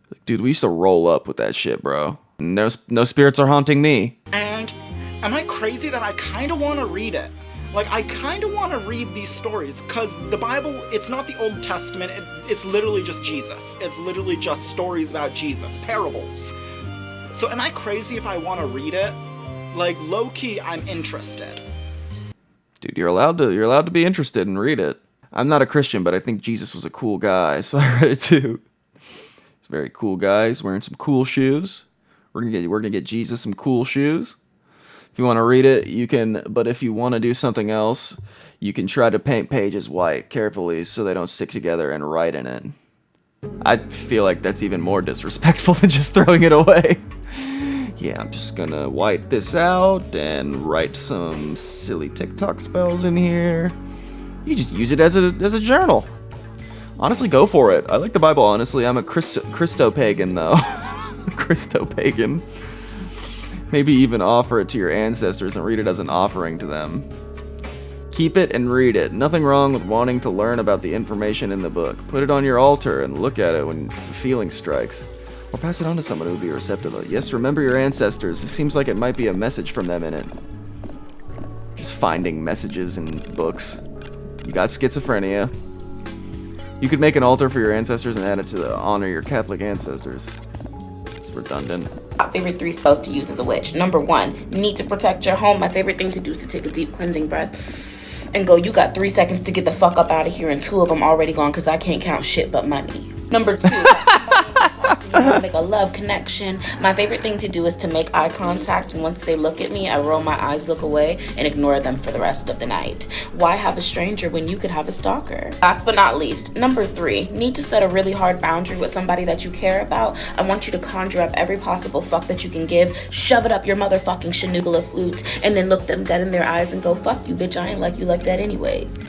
Like, dude, we used to roll up with that shit, bro. No spirits are haunting me. And am I crazy that I kind of want to read it? Like, I kind of want to read these stories, because the Bible, it's not the Old Testament, it's literally just Jesus. It's literally just stories about Jesus, parables. So am I crazy if I want to read it? Like, low-key, I'm interested. Dude, you're allowed to be interested and read it. I'm not a Christian, but I think Jesus was a cool guy, so I read it too. He's a very cool guy. He's wearing some cool shoes. We're gonna get Jesus some cool shoes. If you want to read it, you can, but if you want to do something else, you can try to paint pages white carefully so they don't stick together and write in it. I feel like that's even more disrespectful than just throwing it away. Yeah, I'm just gonna white this out and write some silly TikTok spells in here. You just use it as a journal. Honestly, go for it. I like the Bible, honestly. I'm a Christo-pagan, though. Christo-pagan. Maybe even offer it to your ancestors and read it as an offering to them. Keep it and read it. Nothing wrong with wanting to learn about the information in the book. Put it on your altar and look at it when feeling strikes. Or pass it on to someone who will be receptive. Yes, remember your ancestors. It seems like it might be a message from them in it. Just finding messages in books. You got schizophrenia. You could make an altar for your ancestors and add it to honor your Catholic ancestors. It's redundant. My favorite 3 spells to use as a witch. Number 1, you need to protect your home. My favorite thing to do is to take a deep cleansing breath and go, you got 3 seconds to get the fuck up out of here, and 2 of them already gone because I can't count shit but money. Number 2, make a love connection. My favorite thing to do is to make eye contact, and once they look at me, I roll my eyes, look away, and ignore them for the rest of the night. Why have a stranger when you could have a stalker? Last but not least, number 3, need to set a really hard boundary with somebody that you care about. I want you to conjure up every possible fuck that you can give, shove it up your motherfucking shenugula flute, and then look them dead in their eyes and go, fuck you, bitch, I ain't like you like that anyways.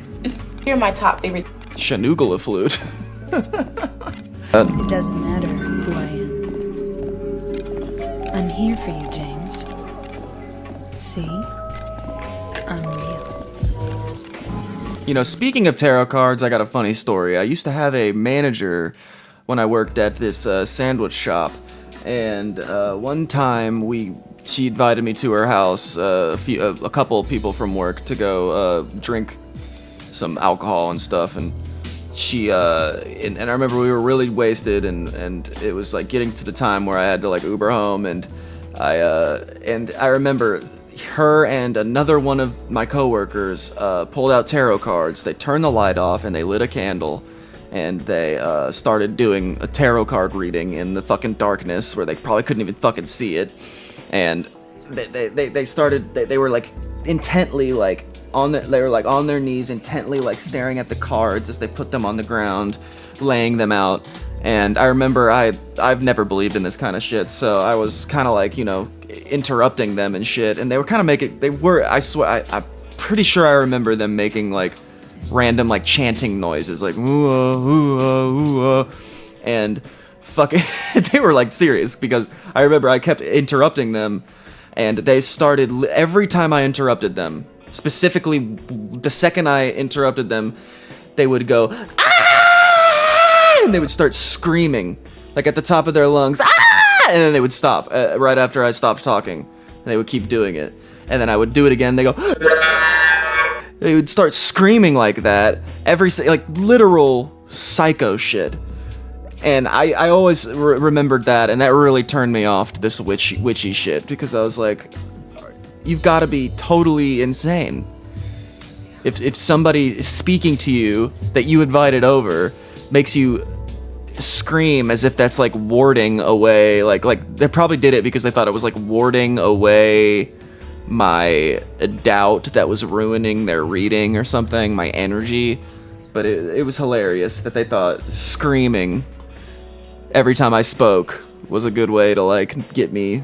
Here are my top favorite. Shenugula flute. It doesn't matter who I am. I'm here for you, James. See? I'm real. You know, speaking of tarot cards, I got a funny story. I used to have a manager when I worked at this sandwich shop, and one time she invited me to her house, a couple of people from work, to go drink some alcohol and stuff, and she and I remember we were really wasted, and it was like getting to the time where I had to like Uber home, and I remember her and another one of my coworkers pulled out tarot cards. They turned the light off and they lit a candle, and they started doing a tarot card reading in the fucking darkness where they probably couldn't even fucking see it, and they were like intently like they were like on their knees, intently like staring at the cards as they put them on the ground, laying them out. And I remember I've never believed in this kind of shit, so I was kind of like, you know, interrupting them and shit. And they were kind of making, I swear, I'm pretty sure I remember them making like random like chanting noises, like ooh, and fucking, they were like serious, because I remember I kept interrupting them, and they started, every time I interrupted them, specifically the second I interrupted them, they would go, and they would start screaming, like at the top of their lungs, ah! And then they would stop right after I stopped talking. And they would keep doing it, and then I would do it again. They go, they would start screaming like that, like literal psycho shit. And I always remembered that, and that really turned me off to this witchy shit, because I was like, you've got to be totally insane. If somebody is speaking to you that you invited over makes you scream as if that's like warding away, like they probably did it because they thought it was like warding away my doubt that was ruining their reading or something, my energy. But it was hilarious that they thought screaming every time I spoke was a good way to like get me,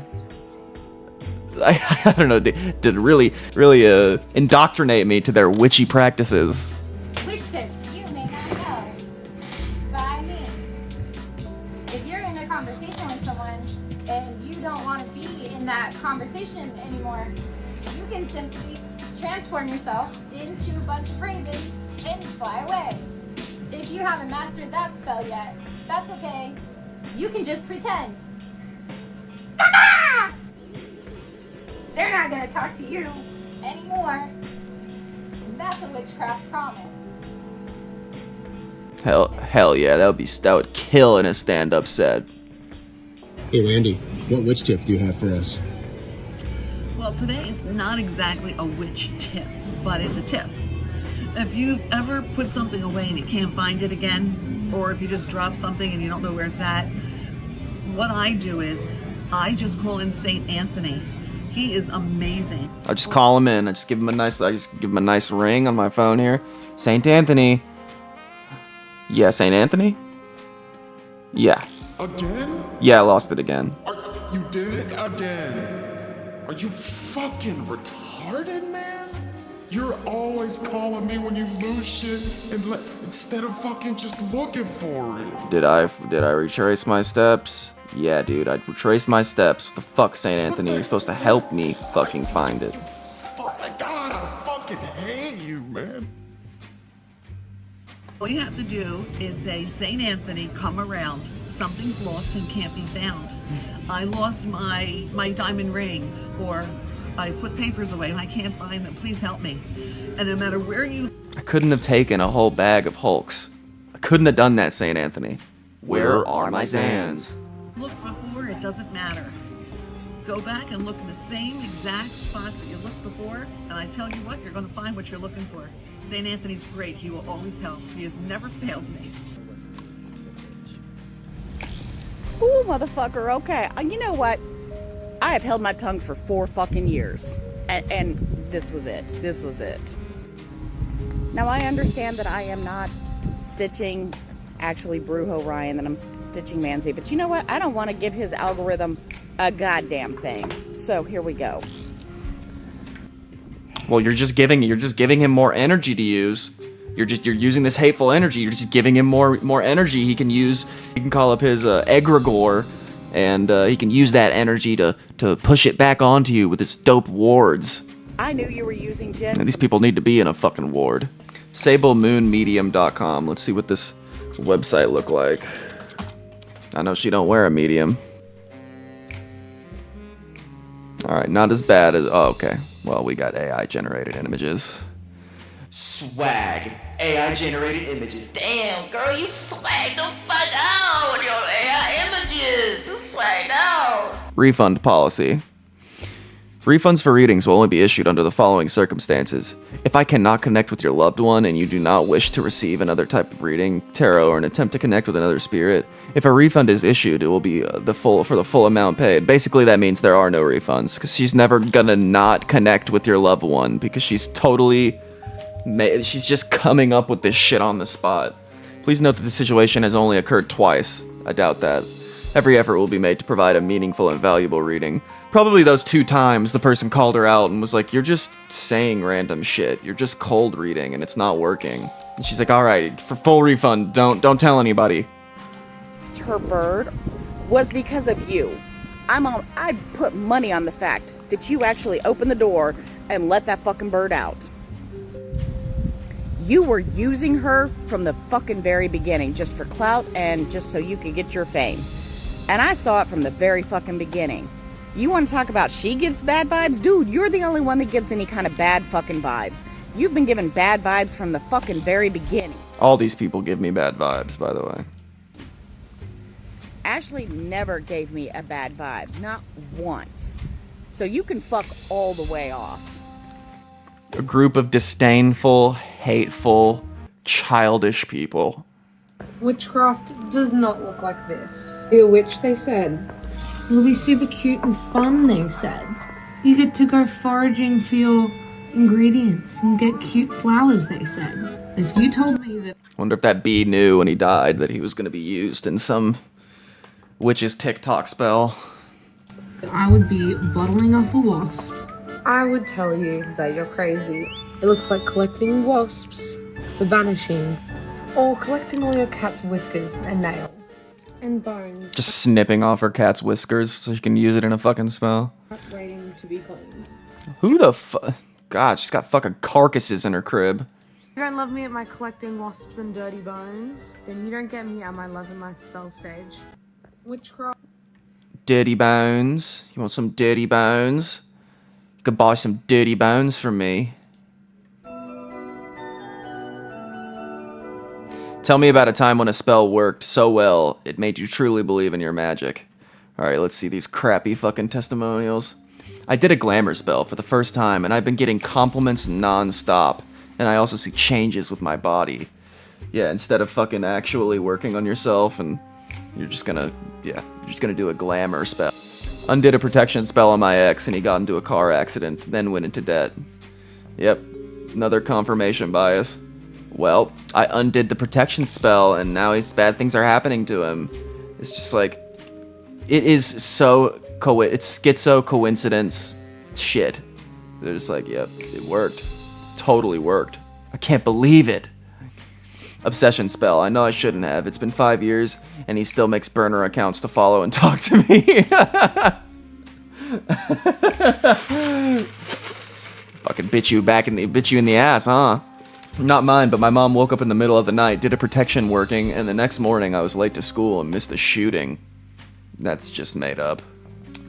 I don't know, to really indoctrinate me to their witchy practices. Which tips you may not know, but I mean, if you're in a conversation with someone and you don't want to be in that conversation anymore, you can simply transform yourself into a bunch of ravens and fly away. If you haven't mastered that spell yet, that's okay. You can just pretend. They're not gonna talk to you anymore. That's a witchcraft promise. Hell yeah, that would kill in a stand-up set. Hey Randy, what witch tip do you have for us? Well, today it's not exactly a witch tip, but it's a tip. If you've ever put something away and you can't find it again, or if you just drop something and you don't know where it's at, what I do is I just call in Saint Anthony. He is amazing. I just call him in. I just give him a nice ring on my phone here. Saint Anthony. Yeah, Saint Anthony? Yeah. Again? Yeah, I lost it again. You did it again. Are you fucking retarded, man? You're always calling me when you lose shit instead of fucking just looking for it. Did I retrace my steps? Yeah, dude, I retraced my steps. What the fuck, St. Anthony? You're supposed to help me fucking find it. Fuck, God, I fucking hate you, man. All you have to do is say, St. Anthony, come around. Something's lost and can't be found. I lost my diamond ring, or I put papers away and I can't find them. Please help me. And no matter where you... I couldn't have taken a whole bag of Hulks. I couldn't have done that, St. Anthony. Where are my Zans? Look before, it doesn't matter. Go back and look in the same exact spots that you looked before, and I tell you what, you're going to find what you're looking for. St. Anthony's great. He will always help. He has never failed me. Ooh, motherfucker, okay. You know what? I have held my tongue for 4 fucking years. And this was it. This was it. Now, I understand that I am not stitching actually Brujo Ryan, that I'm stitching Manzi, but you know what? I don't want to give his algorithm a goddamn thing. So here we go. Well, you're just giving him more energy to use. You're using this hateful energy. You're just giving him more energy he can use. He can call up his egregore, and he can use that energy to push it back onto you with his dope wards. I knew you were using Jen. And these people need to be in a fucking ward. SableMoonMedium.com. Let's see what this website look like. I know she don't wear a medium. Alright, not as bad as... Oh, okay. Well, we got AI-generated images. Swag. AI-generated images. Damn, girl, you swagged the fuck out with your AI images. You swagged out. Refund policy. Refunds for readings will only be issued under the following circumstances. If I cannot connect with your loved one and you do not wish to receive another type of reading, tarot, or an attempt to connect with another spirit, if a refund is issued, it will be for the full amount paid. Basically, that means there are no refunds, because she's never gonna not connect with your loved one, because she's just coming up with this shit on the spot. Please note that the situation has only occurred twice. I doubt that. Every effort will be made to provide a meaningful and valuable reading. Probably those 2 times the person called her out and was like, you're just saying random shit. You're just cold reading and it's not working. And she's like, alright, for full refund, don't tell anybody. Her bird was because of you. I'd put money on the fact that you actually opened the door and let that fucking bird out. You were using her from the fucking very beginning just for clout and just so you could get your fame. And I saw it from the very fucking beginning. You want to talk about she gives bad vibes? Dude, you're the only one that gives any kind of bad fucking vibes. You've been given bad vibes from the fucking very beginning. All these people give me bad vibes, by the way. Ashley never gave me a bad vibe. Not once. So you can fuck all the way off. A group of disdainful, hateful, childish people. Witchcraft does not look like this. Be a witch, they said. It'll be super cute and fun, they said. You get to go foraging for your ingredients and get cute flowers, they said. If you told me that... Wonder if that bee knew when he died that he was going to be used in some witch's TikTok spell. I would be bottling up a wasp. I would tell you that you're crazy. It looks like collecting wasps for banishing. Or collecting all your cat's whiskers and nails. And bones. Just snipping off her cat's whiskers so she can use it in a fucking spell. Waiting to be cleaned. Who the fuck? God, she's got fucking carcasses in her crib. If you don't love me at my collecting wasps and dirty bones, then you don't get me at my love and light spell stage. Witchcraft. Dirty bones. You want some dirty bones? You could buy some dirty bones from me. Tell me about a time when a spell worked so well, it made you truly believe in your magic. Alright, let's see these crappy fucking testimonials. I did a glamour spell for the first time, and I've been getting compliments non-stop. And I also see changes with my body. Yeah, instead of fucking actually working on yourself, and you're just gonna do a glamour spell. Undid a protection spell on my ex, and he got into a car accident, then went into debt. Yep, another confirmation bias. Well, I undid the protection spell, and now bad things are happening to him. It's just like, it is so it's schizo coincidence shit. They're just like, yep, it worked. Totally worked. I can't believe it. Obsession spell. I know I shouldn't have. It's been 5 years, and he still makes burner accounts to follow and talk to me. Fucking bit you in the ass, huh? Not mine, but my mom woke up in the middle of the night, did a protection working, and the next morning I was late to school and missed a shooting. That's just made up.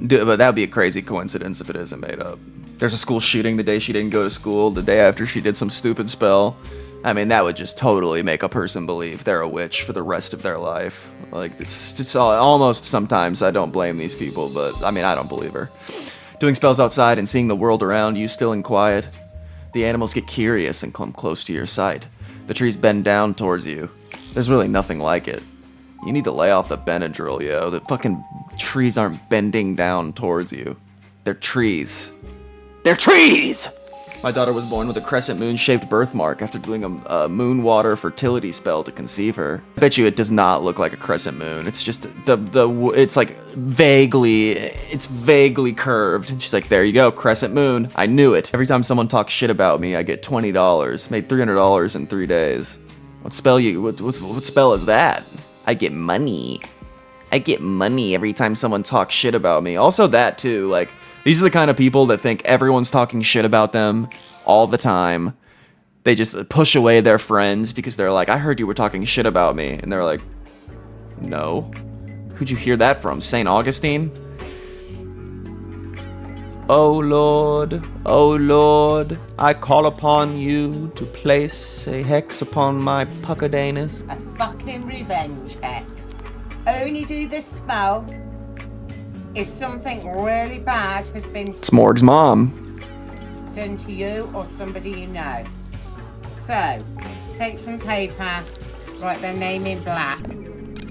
But that would be a crazy coincidence if it isn't made up. There's a school shooting the day she didn't go to school, the day after she did some stupid spell. I mean, that would just totally make a person believe they're a witch for the rest of their life. Like, it's almost sometimes I don't blame these people, but I mean, I don't believe her. Doing spells outside and seeing the world around you still and quiet. The animals get curious and come close to your sight. The trees bend down towards you. There's really nothing like it. You need to lay off the Benadryl, yo. The fucking trees aren't bending down towards you. They're trees. They're trees! My daughter was born with a crescent moon-shaped birthmark after doing a moon water fertility spell to conceive her. I bet you it does not look like a crescent moon. It's just it's like vaguely curved. And she's like, there you go, crescent moon. I knew it. Every time someone talks shit about me, I get $20. Made $300 in 3 days. What spell is that? I get money. I get money every time someone talks shit about me. Also that too, like, these are the kind of people that think everyone's talking shit about them all the time. They just push away their friends because they're like, I heard you were talking shit about me. And they're like, no. Who'd you hear that from? St. Augustine? Oh Lord, I call upon you to place a hex upon my puckadanus. A fucking revenge hex. Only do this spell if something really bad has been It's Morg's mom. done to you or somebody you know. So, take some paper, write their name in black.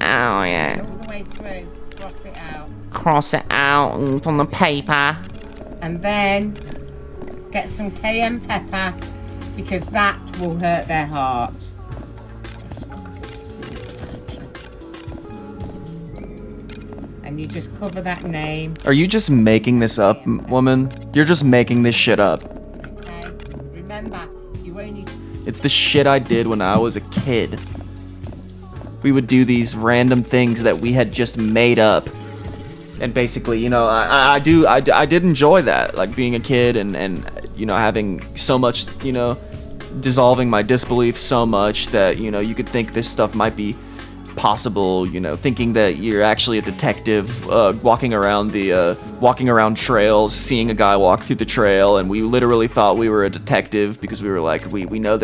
Oh, yeah. All the way through, cross it out. Cross it out on the paper. And then get some cayenne pepper because that will hurt their heart. And you just cover that name. Are you just making this up, woman? You're just making this shit up. Okay? Remember, you only... It's the shit I did when I was a kid. We would do these random things that we had just made up. And basically, you know, I did enjoy that, like being a kid and you know, having so much, you know, dissolving my disbelief so much that, you know, you could think this stuff might be possible, you know, thinking that you're actually a detective, walking around trails, seeing a guy walk through the trail, and we literally thought we were a detective because we were like, we know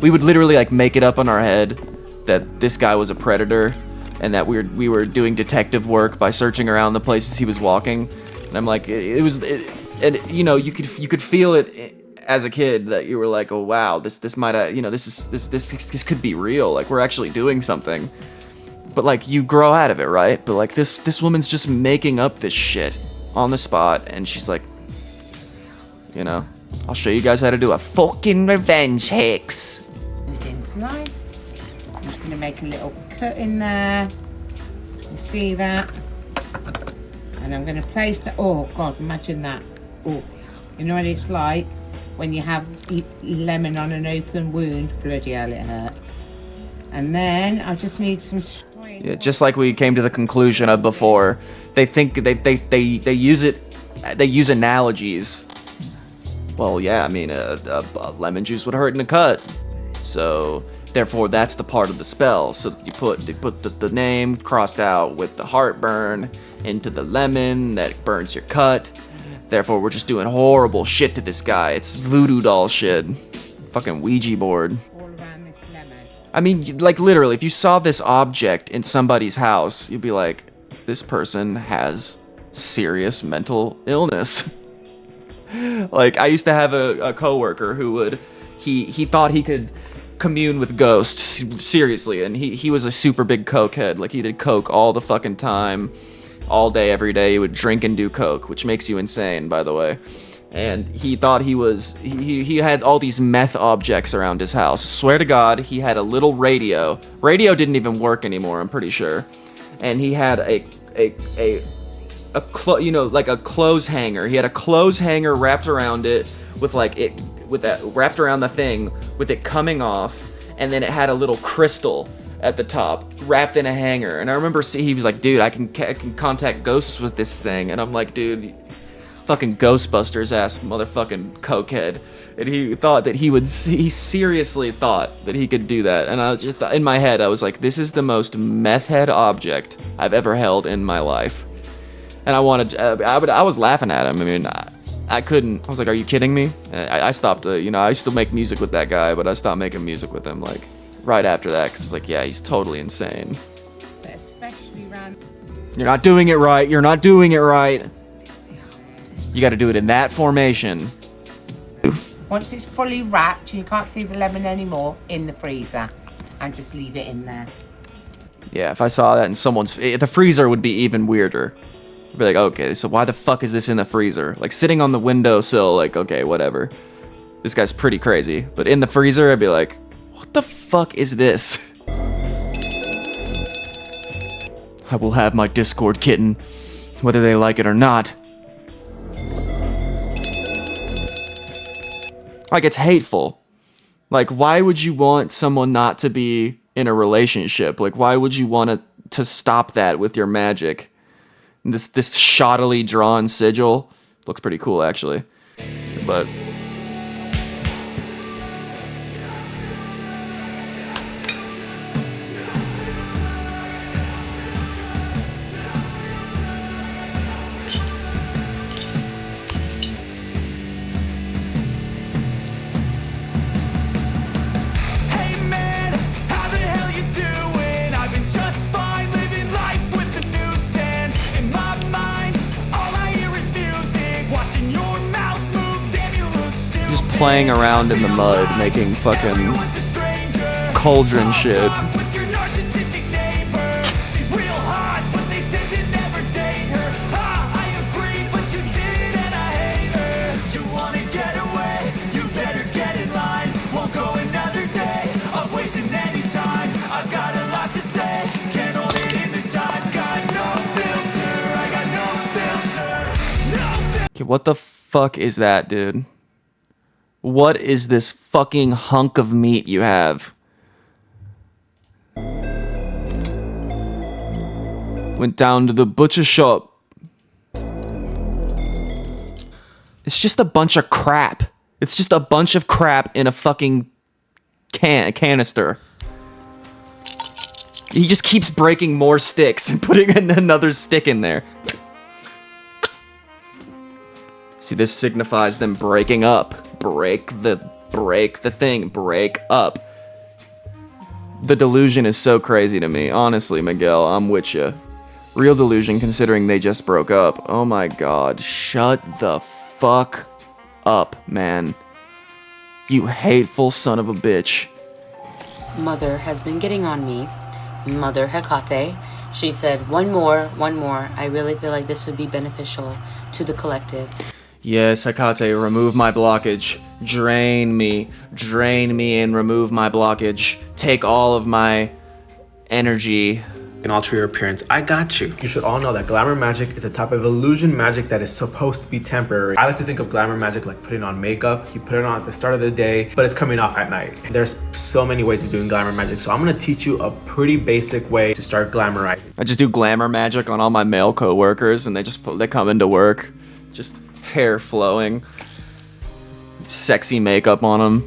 we would literally like make it up in our head that this guy was a predator and that we were doing detective work by searching around the places he was walking. And I'm like, and you know, you could feel it as a kid that you were like, oh wow, this might, you know, this could be real, like we're actually doing something. But like you grow out of it, right? But like this woman's just making up this shit on the spot, and she's like, you know, I'll show you guys how to do a fucking revenge hex. Into life. I'm just gonna make a little cut in there. You see that? And I'm gonna place that. Oh God, imagine that. Oh, you know what it's like when you have lemon on an open wound. Bloody hell, it hurts. And then I just need some string. Yeah, just like we came to the conclusion of before, they think they use analogies. Well, yeah, I mean, a lemon juice would hurt in a cut, so therefore that's the part of the spell. So they put the name crossed out with the heartburn into the lemon that burns your cut. Therefore, we're just doing horrible shit to this guy. It's voodoo doll shit. Fucking Ouija board. I mean, like literally, if you saw this object in somebody's house, you'd be like, this person has serious mental illness. Like, I used to have a coworker who he thought he could commune with ghosts, seriously, and he was a super big cokehead. Like, he did coke all the fucking time, all day, every day. He would drink and do coke, which makes you insane, by the way. And he thought he had all these meth objects around his house. Swear to God, he had a little radio. Radio didn't even work anymore, I'm pretty sure. And he had a clothes hanger. He had a clothes hanger wrapped around it wrapped around the thing with it coming off, and then it had a little crystal at the top wrapped in a hanger. And I remember he was like, dude, I can contact ghosts with this thing. And I'm like, dude, fucking Ghostbusters ass motherfucking cokehead. And he seriously thought that he could do that. And I was just, in my head, I was like, this is the most meth head object I've ever held in my life. And I was laughing at him. I mean, I couldn't, I was like, are you kidding me? And I stopped, I used to make music with that guy, but I stopped making music with him, like, right after that, because it's like, yeah, he's totally insane. Especially around. You're not doing it right. You're not doing it right. You got to do it in that formation. Once it's fully wrapped, you can't see the lemon anymore, in the freezer, and just leave it in there. Yeah, if I saw that in the freezer would be even weirder. I'd be like, okay, so why the fuck is this in the freezer? Like, sitting on the windowsill, like, okay, whatever. This guy's pretty crazy. But in the freezer, I'd be like, what the fuck is this? I will have my Discord kitten, whether they like it or not. Like, it's hateful. Like, why would you want someone not to be in a relationship? Like, why would you want to stop that with your magic? And this shoddily drawn sigil looks pretty cool, actually. But I've been just fine living life with the noose, and in my mind playing around in the mud, making fucking cauldron shit. Okay, what the fuck is that, dude? What is this fucking hunk of meat you have? Went down to the butcher shop. It's just a bunch of crap. It's just a bunch of crap in a fucking canister. He just keeps breaking more sticks and putting another stick in there. See, this signifies them breaking up. Break the thing. Break up. The delusion is so crazy to me. Honestly, Miguel, I'm with you. Real delusion considering they just broke up. Oh my god. Shut the fuck up, man. You hateful son of a bitch. Mother has been getting on me. Mother Hecate. She said, one more. I really feel like this would be beneficial to the collective. Yes, Hecate, remove my blockage. Drain me and remove my blockage. Take all of my energy. And alter your appearance. I got you. You should all know that glamour magic is a type of illusion magic that is supposed to be temporary. I like to think of glamour magic like putting on makeup. You put it on at the start of the day, but it's coming off at night. There's so many ways of doing glamour magic, so I'm gonna teach you a pretty basic way to start glamorizing. I just do glamour magic on all my male co-workers, and they come into work, just hair flowing, sexy makeup on them,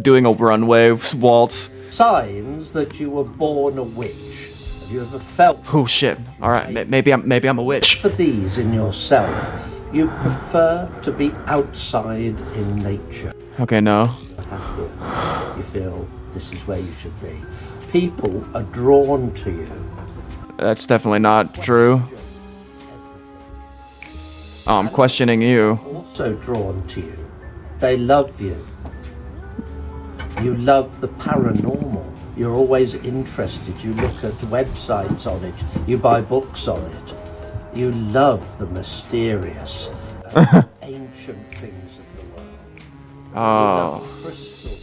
doing a runway waltz. Signs that you were born a witch. Have you ever felt? Oh shit! All right, maybe I'm a witch. For these in yourself, you prefer to be outside in nature. Okay, no. You feel this is where you should be. People are drawn to you. That's definitely not true. Oh, I'm questioning you. Also drawn to you. They love you. You love the paranormal. You're always interested. You look at websites on it. You buy books on it. You love the mysterious, ancient things of the world.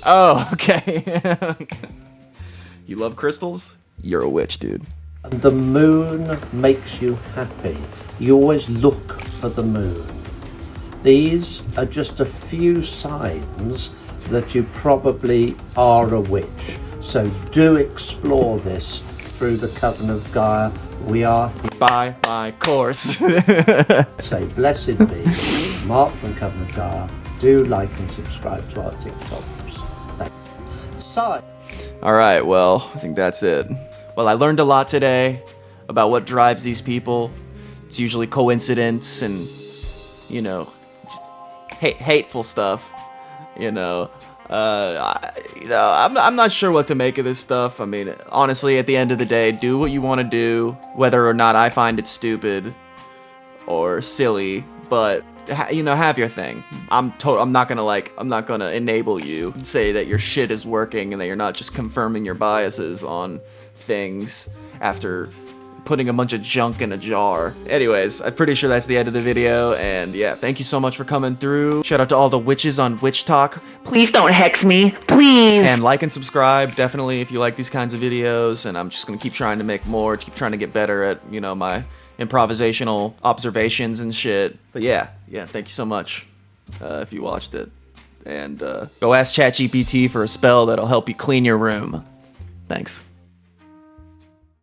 Oh, okay. You love crystals? You're a witch, dude. And the moon makes you happy. You always look for the moon. These are just a few signs that you probably are a witch. So do explore this through the Coven of Gaia. We are by course. Say blessed be Mark from Coven of Gaia. Do like and subscribe to our TikToks. Sign. Alright, well, I think that's it. Well, I learned a lot today about what drives these people. It's usually coincidence and, you know, just hateful stuff. I'm not sure what to make of this stuff. I mean, honestly, at the end of the day, do what you want to do, whether or not I find it stupid or silly, but have your thing. I'm not gonna enable you, say that your shit is working and that you're not just confirming your biases on things after putting a bunch of junk in a jar. Anyways, I'm pretty sure that's the end of the video, and yeah, thank you so much for coming through. Shout out to all the witches on Witchtok. Please don't hex me, please. And like and subscribe, definitely, if you like these kinds of videos, and I'm just gonna keep trying to make more, keep trying to get better at, my improvisational observations and shit. But yeah, thank you so much if you watched it. And go ask ChatGPT for a spell that'll help you clean your room. Thanks.